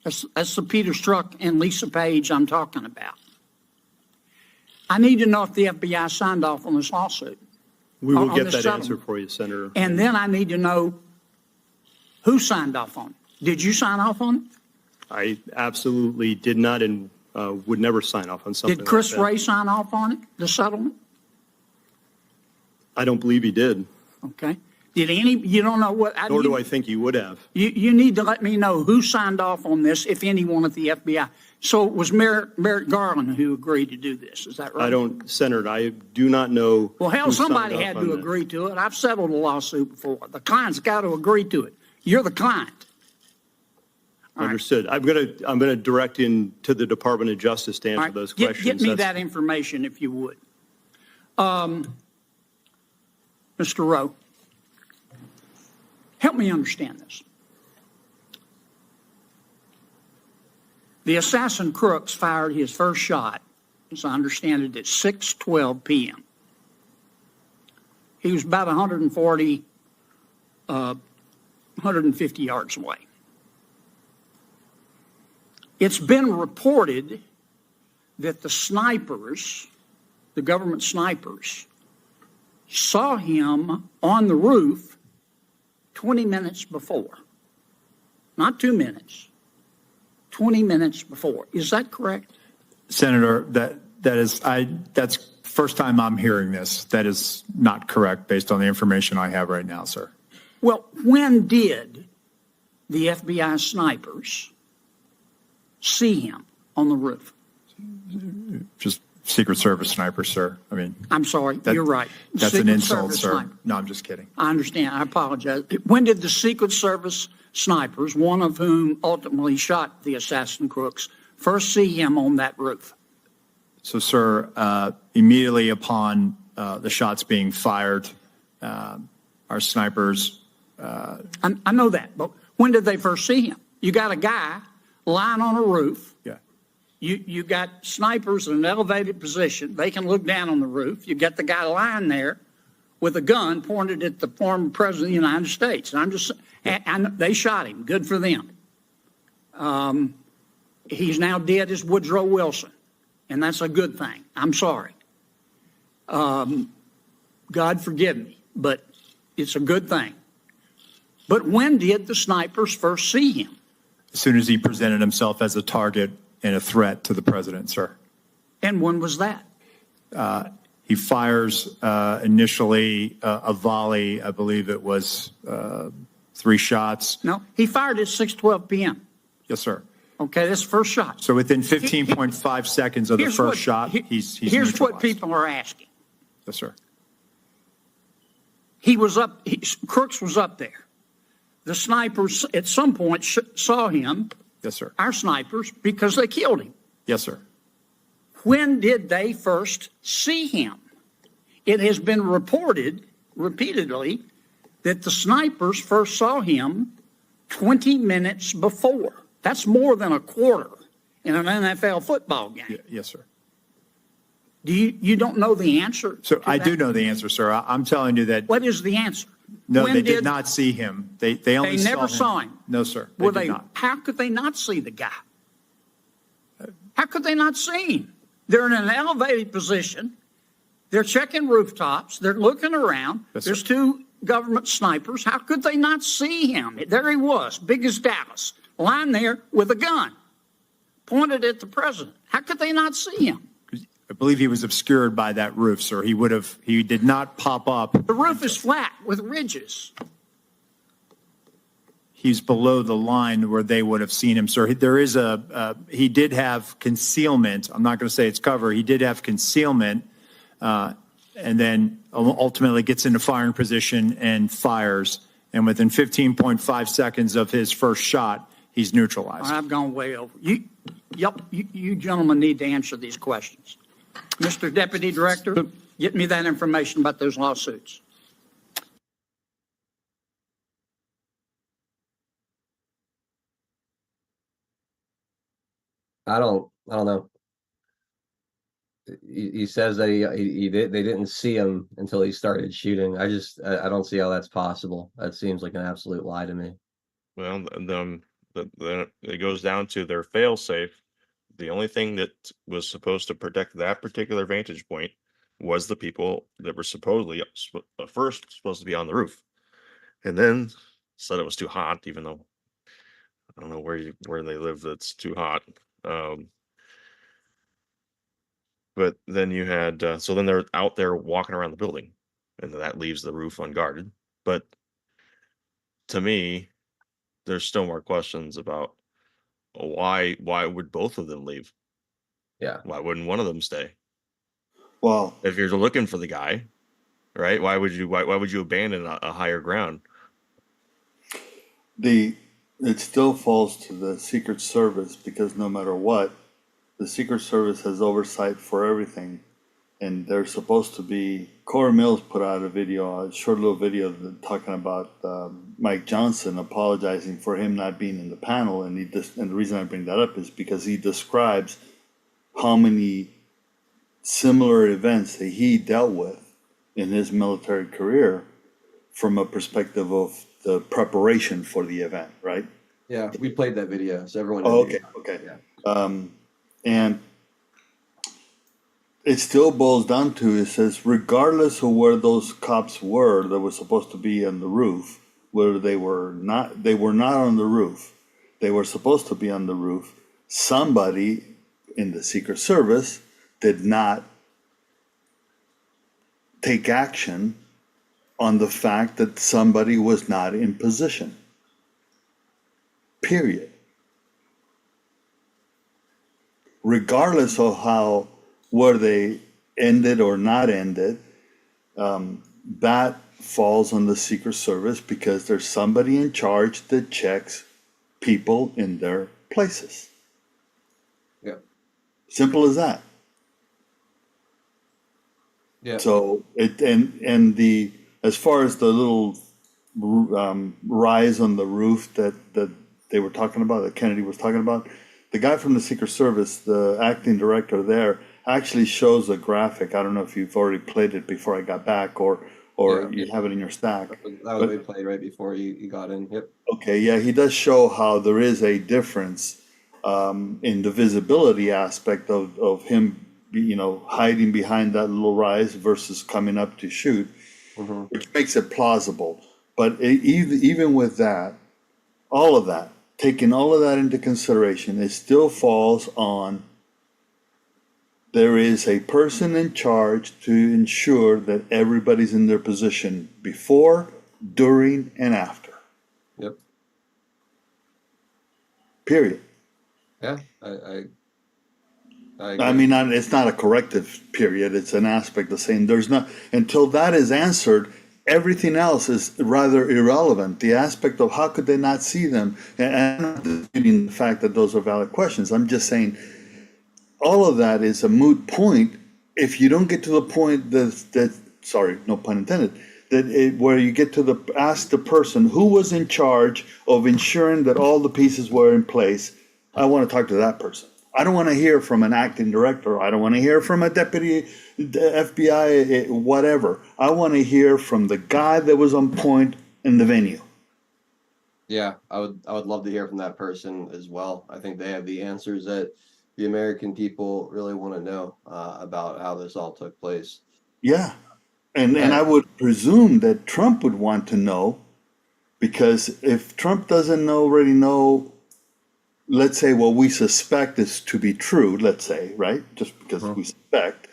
That's the Peter Strzok and Lisa Page I'm talking about. I need to know if the FBI signed off on this lawsuit. We will get that answer for you, Senator. And then I need to know who signed off on it. Did you sign off on it? I absolutely did not and would never sign off on something Did Chris like that. Wray sign off on it, the settlement? I don't believe he did. Okay. Did you don't know what? Nor do I think he would have. You need to let me know who signed off on this, if anyone at the FBI. So it was Merrick Garland who agreed to do this. Is that right? Senator, I do not know. Well, hell, somebody had to agree to it. I've settled a lawsuit before. The client's got to agree to it. You're the client. Understood. I'm gonna direct in to the Department of Justice to answer those questions. Get me that information if you would. Mr. Rowe, help me understand this. The assassin Crooks fired his first shot, as I understand it, at 6:12 p.m. He was about 150 yards away. It's been reported that the snipers, the government snipers, saw him on the roof 20 minutes before. Not 2 minutes, 20 minutes before. Is that correct? Senator, that's first time I'm hearing this. That is not correct based on the information I have right now, sir. Well, when did the FBI snipers see him on the roof? Just Secret Service sniper, sir. I mean, I'm sorry, you're right. That's Secret an insult, Service sir. sniper. No, I'm just kidding. I understand. I apologize. When did the Secret Service snipers, one of whom ultimately shot the assassin Crooks, first see him on that roof? So, sir, immediately upon the shots being fired, our snipers. I know that, but when did they first see him? You got a guy lying on a roof. Yeah. You got snipers in an elevated position. They can look down on the roof. You got the guy lying there with a gun pointed at the former president of the United States. And they shot him. Good for them. He's now dead as Woodrow Wilson, and that's a good thing. I'm sorry. God forgive me, but it's a good thing. But when did the snipers first see him? As soon as he presented himself as a target and a threat to the president, sir. And when was that? He fires initially a volley. I believe it was 3 shots. No, he fired at 6:12 p.m. Yes, sir. Okay, that's the first shot. So within 15.5 seconds of the first shot, he's here's neutralized. what people are asking. Yes, sir. He was up. Crooks was up there. The snipers at some point saw him. Yes, sir. Our snipers, because they killed him. Yes, sir. When did they first see him? It has been reported repeatedly that the snipers first saw him 20 minutes before. That's more than a quarter in an NFL football game. Yes, sir. You don't know the answer? So I do know the answer, sir. I'm telling you that. What is the answer? No, they did not see him. They only They never saw saw him. No, sir. Well, They did not. how could they not see the guy? How could they not see him? They're in an elevated position. They're checking rooftops. They're looking around. Yes, There's sir. 2 government snipers. How could they not see him? There he was, big as Dallas, lying there with a gun pointed at the president. How could they not see him? I believe he was obscured by that roof, sir. He did not pop up. The roof is flat with ridges. He's below the line where they would have seen him, sir. There is he did have concealment. I'm not going to say it's cover. He did have concealment, and then ultimately gets into firing position and fires. And within 15.5 seconds of his first shot, he's neutralized. I've gone way over. You gentlemen need to answer these questions. Mr. Deputy Director, get me that information about those lawsuits. I don't know. He says that they didn't see him until he started shooting. I don't see how that's possible. That seems like an absolute lie to me. Well, it goes down to their fail-safe. The only thing that was supposed to protect that particular vantage point was the people that were supposedly first supposed to be on the roof, and then said it was too hot, even though I don't know where they live that's too hot. But then you had so then they're out there walking around the building, and that leaves the roof unguarded. But to me, there's still more questions about why would both of them leave? Yeah. Why wouldn't one of them stay? Well, if you're looking for the guy, right? Why would you abandon a higher ground? It still falls to the Secret Service, because no matter what, the Secret Service has oversight for everything. And they're supposed to be, Cora Mills put out a short little video talking about Mike Johnson apologizing for him not being in the panel. And and the reason I bring that up is because he describes how many similar events that he dealt with in his military career from a perspective of the preparation for the event, right? Yeah, we played that video, so everyone. Oh, okay. Yeah. And it still boils down to, it says, regardless of where those cops were that were supposed to be on the roof, where they were not on the roof. They were supposed to be on the roof. Somebody in the Secret Service did not take action on the fact that somebody was not in position. Period. Regardless of where they ended or not ended, that falls on the Secret Service, because there's somebody in charge that checks people in their places. Yeah. Simple as that. Yeah. So as far as the little rise on the roof that they were talking about, that Kennedy was talking about, the guy from the Secret Service, the acting director there, actually shows a graphic. I don't know if you've already played it before I got back, or you have it in your stack. That was what we played right before you got in. Yep. Okay, yeah, he does show how there is a difference in the visibility aspect of him, hiding behind that little rise versus coming up to shoot, which makes it plausible. But even with that, taking all of that into consideration, it still falls on, there is a person in charge to ensure that everybody's in their position before, during, and after. Yep. Period. Yeah, I mean, it's not a corrective period. It's an aspect of saying until that is answered, everything else is rather irrelevant. The aspect of how could they not see them, and I'm not disputing the fact that those are valid questions. I'm just saying all of that is a moot point if you don't get to the point that sorry, no pun intended, where you get to ask the person who was in charge of ensuring that all the pieces were in place. I want to talk to that person. I don't want to hear from an acting director. I don't want to hear from a deputy FBI, whatever. I want to hear from the guy that was on point in the venue. Yeah, I would love to hear from that person as well. I think they have the answers that the American people really want to know about how this all took place. Yeah. And I would presume that Trump would want to know, because if Trump doesn't already know, let's say what we suspect is to be true, let's say, right? Just because we suspect,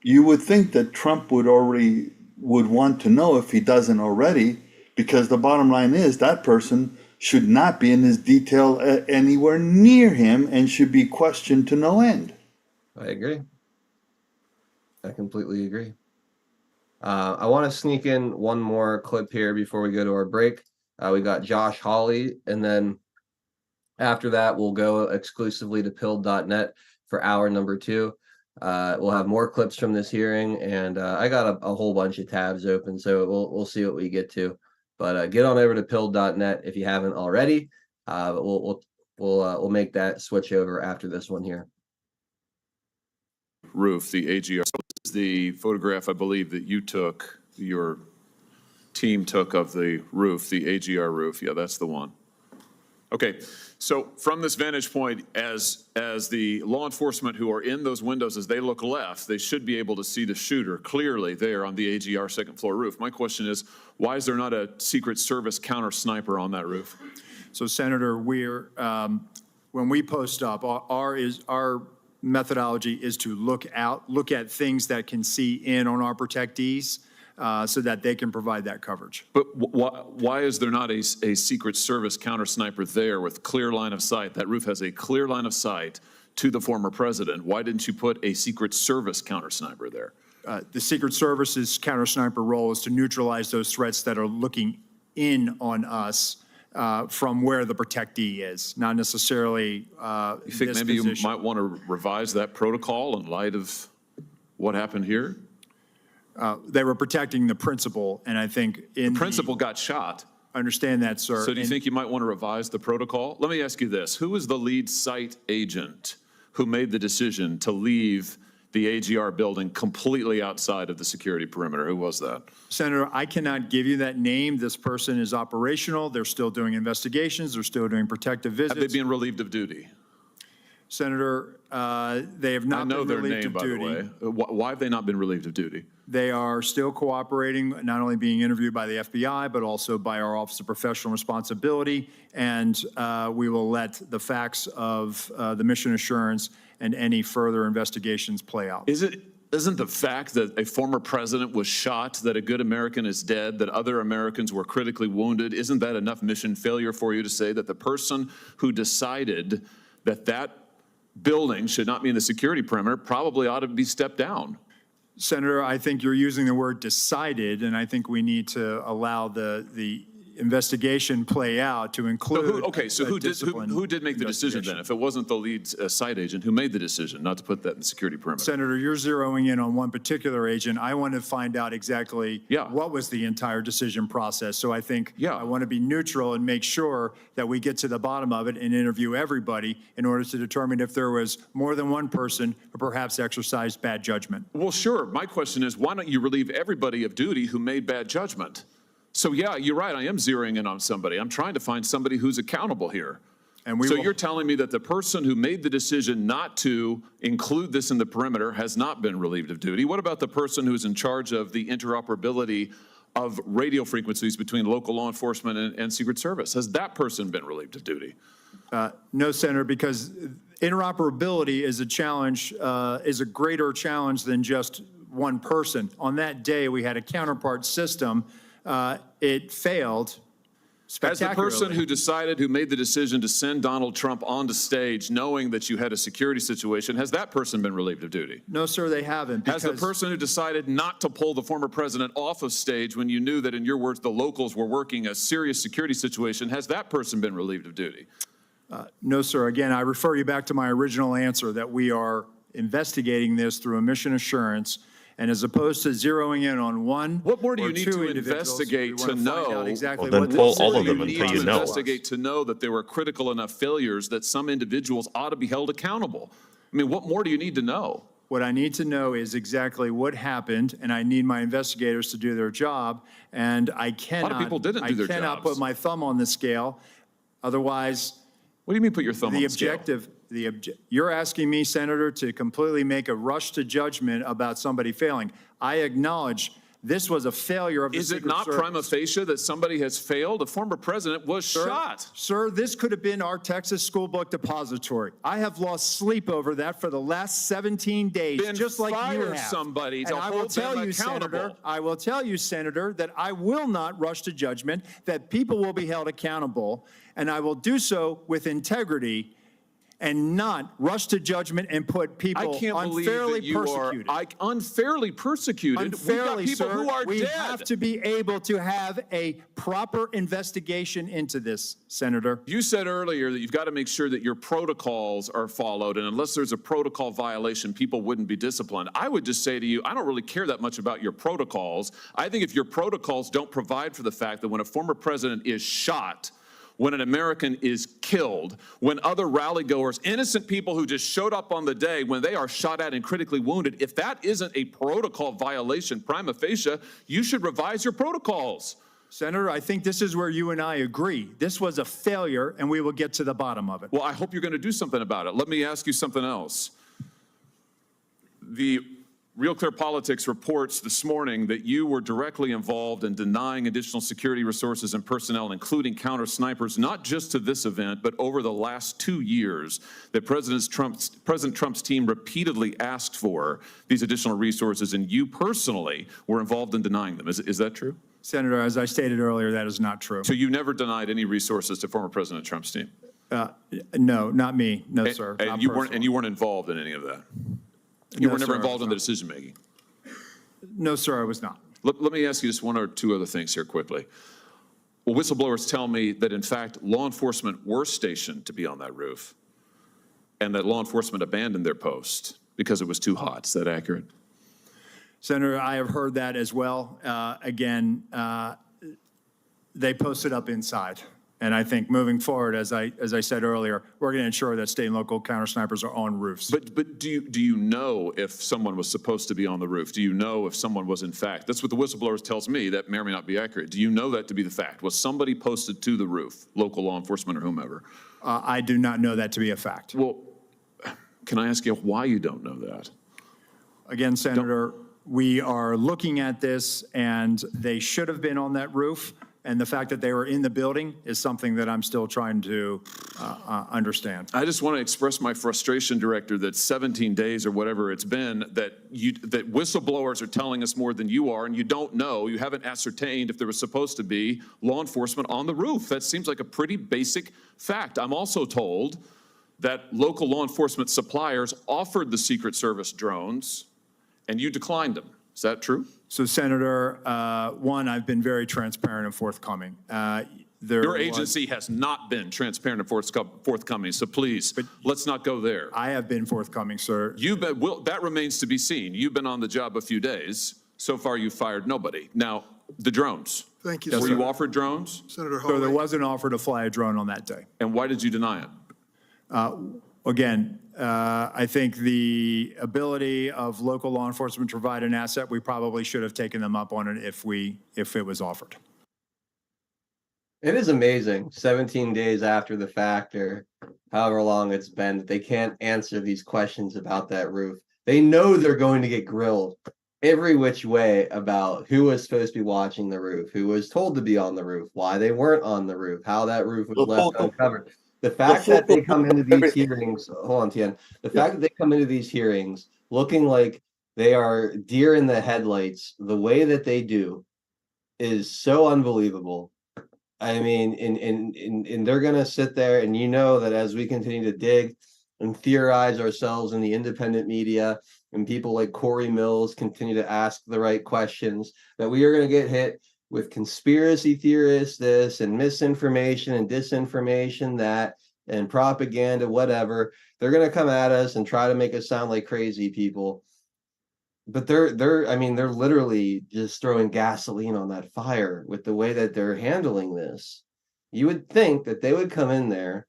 you would think that Trump would want to know if he doesn't already, because the bottom line is that person should not be in his detail anywhere near him and should be questioned to no end. I agree. I completely agree. I want to sneak in one more clip here before we go to our break. We got Josh Hawley, and then after that, we'll go exclusively to pilled.net for hour number 2. We'll have more clips from this hearing, and I got a whole bunch of tabs open, so we'll see what we get to. But get on over to pilled.net if you haven't already. But we'll make that switch over after this one here. Roof, the AGR. The photograph, I believe, that your team took of the roof, the AGR roof. Yeah, that's the one. Okay, so from this vantage point, as the law enforcement who are in those windows, as they look left, they should be able to see the shooter clearly there on the AGR second floor roof. My question is, why is there not a Secret Service counter sniper on that roof? So, Senator, when we post up, our methodology is to look at things that can see in on our protectees. so that they can provide that coverage. But why is there not a Secret Service counter sniper there with clear line of sight? That roof has a clear line of sight to the former president. Why didn't you put a Secret Service counter sniper there? The Secret Service's counter sniper role is to neutralize those threats that are looking in on us from where the protectee is, not necessarily You think maybe you might want to revise that protocol in light of what happened here? They were protecting the principal, and I think in the principal got shot. Understand that, sir. So do you think you might want to revise the protocol? Let me ask you this. Who was the lead site agent who made the decision to leave the AGR building completely outside of the security perimeter? Who was that? Senator, I cannot give you that name. This person is operational. They're still doing investigations. They're still doing protective visits. Have they been relieved of duty? Senator, they have not been relieved of duty. I know their name, by the way. Why have they not been relieved of duty? They are still cooperating, not only being interviewed by the FBI, but also by our Office of Professional Responsibility. And we will let the facts of the mission assurance and any further investigations play out. Isn't the fact that a former president was shot, that a good American is dead, that other Americans were critically wounded, isn't that enough mission failure for you to say that the person who decided that that building should not be in the security perimeter probably ought to be stepped down? Senator, I think you're using the word decided, and I think we need to allow the investigation play out to include. So who did make the decision then? If it wasn't the lead site agent, who made the decision not to put that in the security perimeter? Senator, you're zeroing in on one particular agent. I want to find out exactly what was the entire decision process. So I think I want to be neutral and make sure that we get to the bottom of it and interview everybody in order to determine if there was more than one person who perhaps exercised bad judgment. Well, sure. My question is, why don't you relieve everybody of duty who made bad judgment? So yeah, you're right. I am zeroing in on somebody. I'm trying to find somebody who's accountable here. And you're telling me that the person who made the decision not to include this in the perimeter has not been relieved of duty. What about the person who's in charge of the interoperability of radio frequencies between local law enforcement and Secret Service? Has that person been relieved of duty? No, Senator, because interoperability is a challenge, is a greater challenge than just one person. On that day, we had a counterpart system. It failed spectacularly. As the person who made the decision to send Donald Trump onto stage knowing that you had a security situation, has that person been relieved of duty? No, sir, they haven't. Has the person who decided not to pull the former president off of stage when you knew that, in your words, the locals were working a serious security situation, has that person been relieved of duty? No, sir. Again, I refer you back to my original answer that we are investigating this through a mission assurance. And as opposed to zeroing in on one, what more do you need to investigate to know exactly then pull all of them until you know. Investigate to know that there were critical enough failures that some individuals ought to be held accountable. I mean, what more do you need to know? What I need to know is exactly what happened, and I need my investigators to do their job. And I cannot. A lot of people didn't do their jobs. I cannot put my thumb on the scale. Otherwise, what do you mean put your thumb on the scale? You're asking me, Senator, to completely make a rush to judgment about somebody failing. I acknowledge this was a failure of the Secret Service. Is it not prima facie that somebody has failed? A former president was shot. Sir, this could have been our Texas school book depository. I have lost sleep over that for the last 17 days, just like you have. Somebody to hold them accountable. I will tell you, Senator, that I will not rush to judgment, that people will be held accountable, and I will do so with integrity and not rush to judgment and put people unfairly persecuted. Unfairly persecuted? Unfairly, people sir, who are we dead. Have to be able to have a proper investigation into this, Senator. You said earlier that you've got to make sure that your protocols are followed, and unless there's a protocol violation, people wouldn't be disciplined. I would just say to you, I don't really care that much about your protocols. I think if your protocols don't provide for the fact that when a former president is shot, when an American is killed, when other rally-goers, innocent people who just showed up on the day, when they are shot at and critically wounded, if that isn't a protocol violation prima facie, you should revise your protocols. Senator, I think this is where you and I agree. This was a failure, and we will get to the bottom of it. Well, I hope you're going to do something about it. Let me ask you something else. The Real Clear Politics reports this morning that you were directly involved in denying additional security resources and personnel, including counter snipers, not just to this event, but over the last 2 years, that President Trump's team repeatedly asked for these additional resources, and you personally were involved in denying them. Is that true? Senator, as I stated earlier, that is not true. So you never denied any resources to former President Trump's team? No, not me. No, sir. And you weren't involved in any of that? You were never involved in the decision making? No, sir, I was not. Let me ask you just one or two other things here quickly. Well, whistleblowers tell me that, in fact, law enforcement were stationed to be on that roof and that law enforcement abandoned their post because it was too hot. Is that accurate? Senator, I have heard that as well. Again, they posted up inside. And I think moving forward, as I said earlier, we're going to ensure that state and local counter snipers are on roofs. But do you know if someone was supposed to be on the roof? Do you know if someone was in fact? That's what the whistleblowers tells me. That may or may not be accurate. Do you know that to be the fact? Was somebody posted to the roof, local law enforcement or whomever? I do not know that to be a fact. Well, can I ask you why you don't know that? Again, Senator, we are looking at this, and they should have been on that roof. And the fact that they were in the building is something that I'm still trying to understand. I just want to express my frustration, Director, that 17 days or whatever it's been, that whistleblowers are telling us more than you are, and you don't know, you haven't ascertained if there was supposed to be law enforcement on the roof. That seems like a pretty basic fact. I'm also told that local law enforcement suppliers offered the Secret Service drones, and you declined them. Is that true? So, Senator, one, I've been very transparent and forthcoming. Your agency has not been transparent and forthcoming, so please, let's not go there. I have been forthcoming, sir. That remains to be seen. You've been on the job a few days. So far, you've fired nobody. Now, the drones. Thank you, Were sir. you offered drones? Senator So there was an offer to fly a drone on that day. And why did you deny it? Again, I think the ability of local law enforcement to provide an asset, we probably should have taken them up on it if it was offered. It is amazing, 17 days after the fact, or however long it's been, that they can't answer these questions about that roof. They know they're going to get grilled every which way about who was supposed to be watching the roof, who was told to be on the roof, why they weren't on the roof, how that roof was left uncovered. The fact that they come into these hearings, hold on, Tian. The fact that they come into these hearings looking like they are deer in the headlights, the way that they do, is so unbelievable. I mean, and they're gonna sit there, and you know that as we continue to dig and theorize ourselves in the independent media, and people like Corey Mills continue to ask the right questions, that we are gonna get hit with conspiracy theorists this and misinformation and disinformation that and propaganda, whatever. They're going to come at us and try to make us sound like crazy people. But they're literally just throwing gasoline on that fire with the way that they're handling this. You would think that they would come in there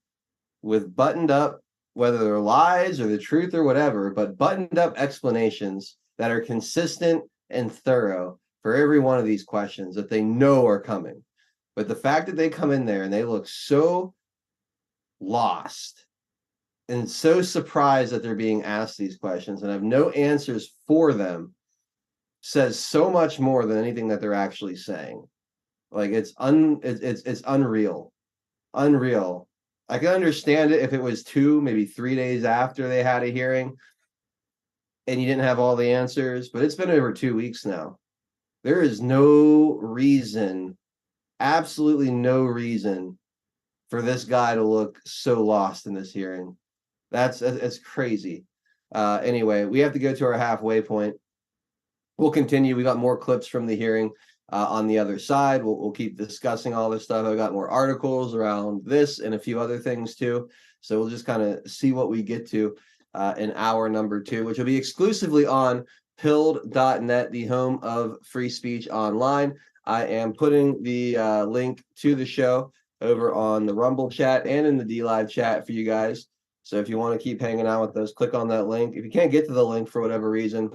with buttoned up, whether they're lies or the truth or whatever, but buttoned up explanations that are consistent and thorough for every one of these questions that they know are coming. But the fact that they come in there and they look so lost and so surprised that they're being asked these questions and have no answers for them says so much more than anything that they're actually saying. Like it's unreal. Unreal. I can understand it if it was 2, maybe 3 days after they had a hearing and you didn't have all the answers, but it's been over 2 weeks now. There is no reason, absolutely no reason for this guy to look so lost in this hearing. That's crazy. Anyway, we have to go to our halfway point. We'll continue. We got more clips from the hearing on the other side. We'll keep discussing all this stuff. I've got more articles around this and a few other things too. So we'll just kind of see what we get to in hour number 2, which will be exclusively on pilled.net, the home of free speech online. I am putting the link to the show over on the Rumble chat and in the DLive chat for you guys. So if you want to keep hanging out with us, click on that link. If you can't get to the link for whatever reason,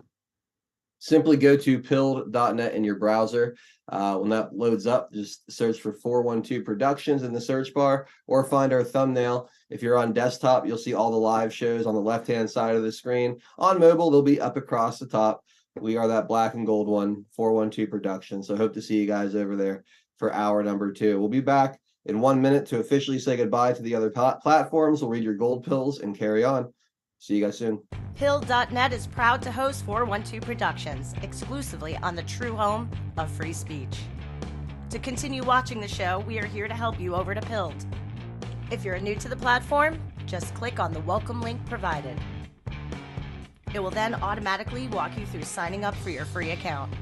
simply go to pilled.net in your browser. When that loads up, just search for 412 Productions in the search bar or find our thumbnail. If you're on desktop, you'll see all the live shows on the left-hand side of the screen. On mobile, they'll be up across the top. We are that black and gold one, 412 Productions. So hope to see you guys over there for hour number 2. We'll be back in 1 minute to officially say goodbye to the other platforms. We'll read your gold pills and carry on. See you guys soon. Pill.net is proud to host 412 Productions, exclusively on the true home of free speech. To continue watching the show, we are here to help you over to Pilled. If you're new to the platform, just click on the welcome link provided. It will then automatically walk you through signing up for your free account.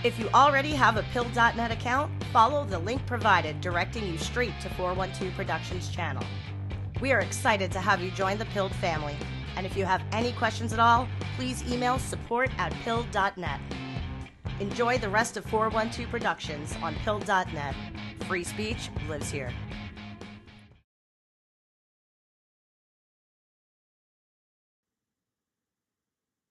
If you already have a Pill.net account, follow the link provided directing you straight to 412 Productions channel. We are excited to have you join the Pilled family, and if you have any questions at all, please email support@Pill.net. Enjoy the rest of 412 Productions on Pill.net. Free speech lives here.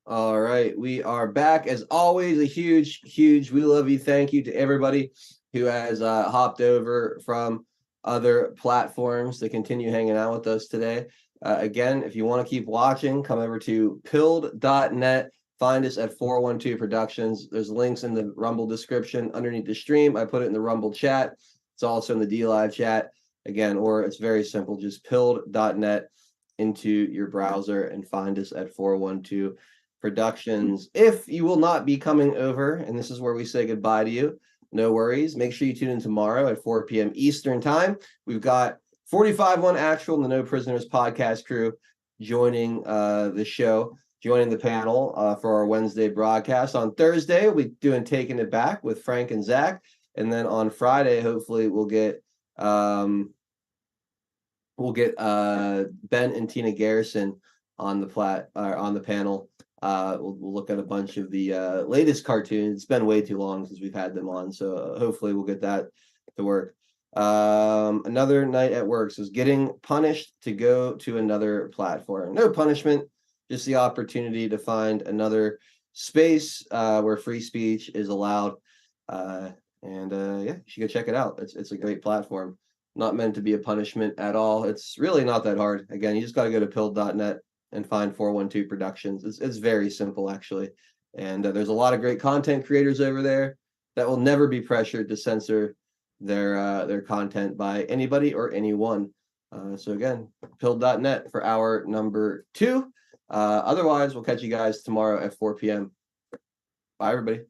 All right, we are back. As always, a huge we love you. Thank you to everybody who has hopped over from other platforms to continue hanging out with us today. Again, if you want to keep watching, come over to pilled.net. Find us at 412 Productions. There's links in the Rumble description underneath the stream. I put it in the Rumble chat. It's also in the DLive chat. Again, or it's very simple. Just pilled.net into your browser and find us at 412 Productions. If you will not be coming over, and this is where we say goodbye to you, no worries. Make sure you tune in tomorrow at 4 p.m. Eastern time. We've got 45-1 Actual and the No Prisoners podcast crew joining the show, joining the panel for our Wednesday broadcast. On Thursday, we'll be doing Taking It Back with Frank and Zach. And then on Friday, hopefully we'll get Ben and Tina Garrison on the panel. We'll look at a bunch of the latest cartoons. It's been way too long since we've had them on, so hopefully we'll get that to work. Another night at work is getting punished to go to another platform. No punishment, just the opportunity to find another space where free speech is allowed. Yeah, you should go check it out. It's a great platform. Not meant to be a punishment at all. It's really not that hard. Again, you just got to go to pill.net and find 412 Productions. It's very simple, actually. And there's a lot of great content creators over there that will never be pressured to censor their content by anybody or anyone. So again, pill.net for hour number 2. Otherwise, we'll catch you guys tomorrow at 4 p.m. Bye, everybody.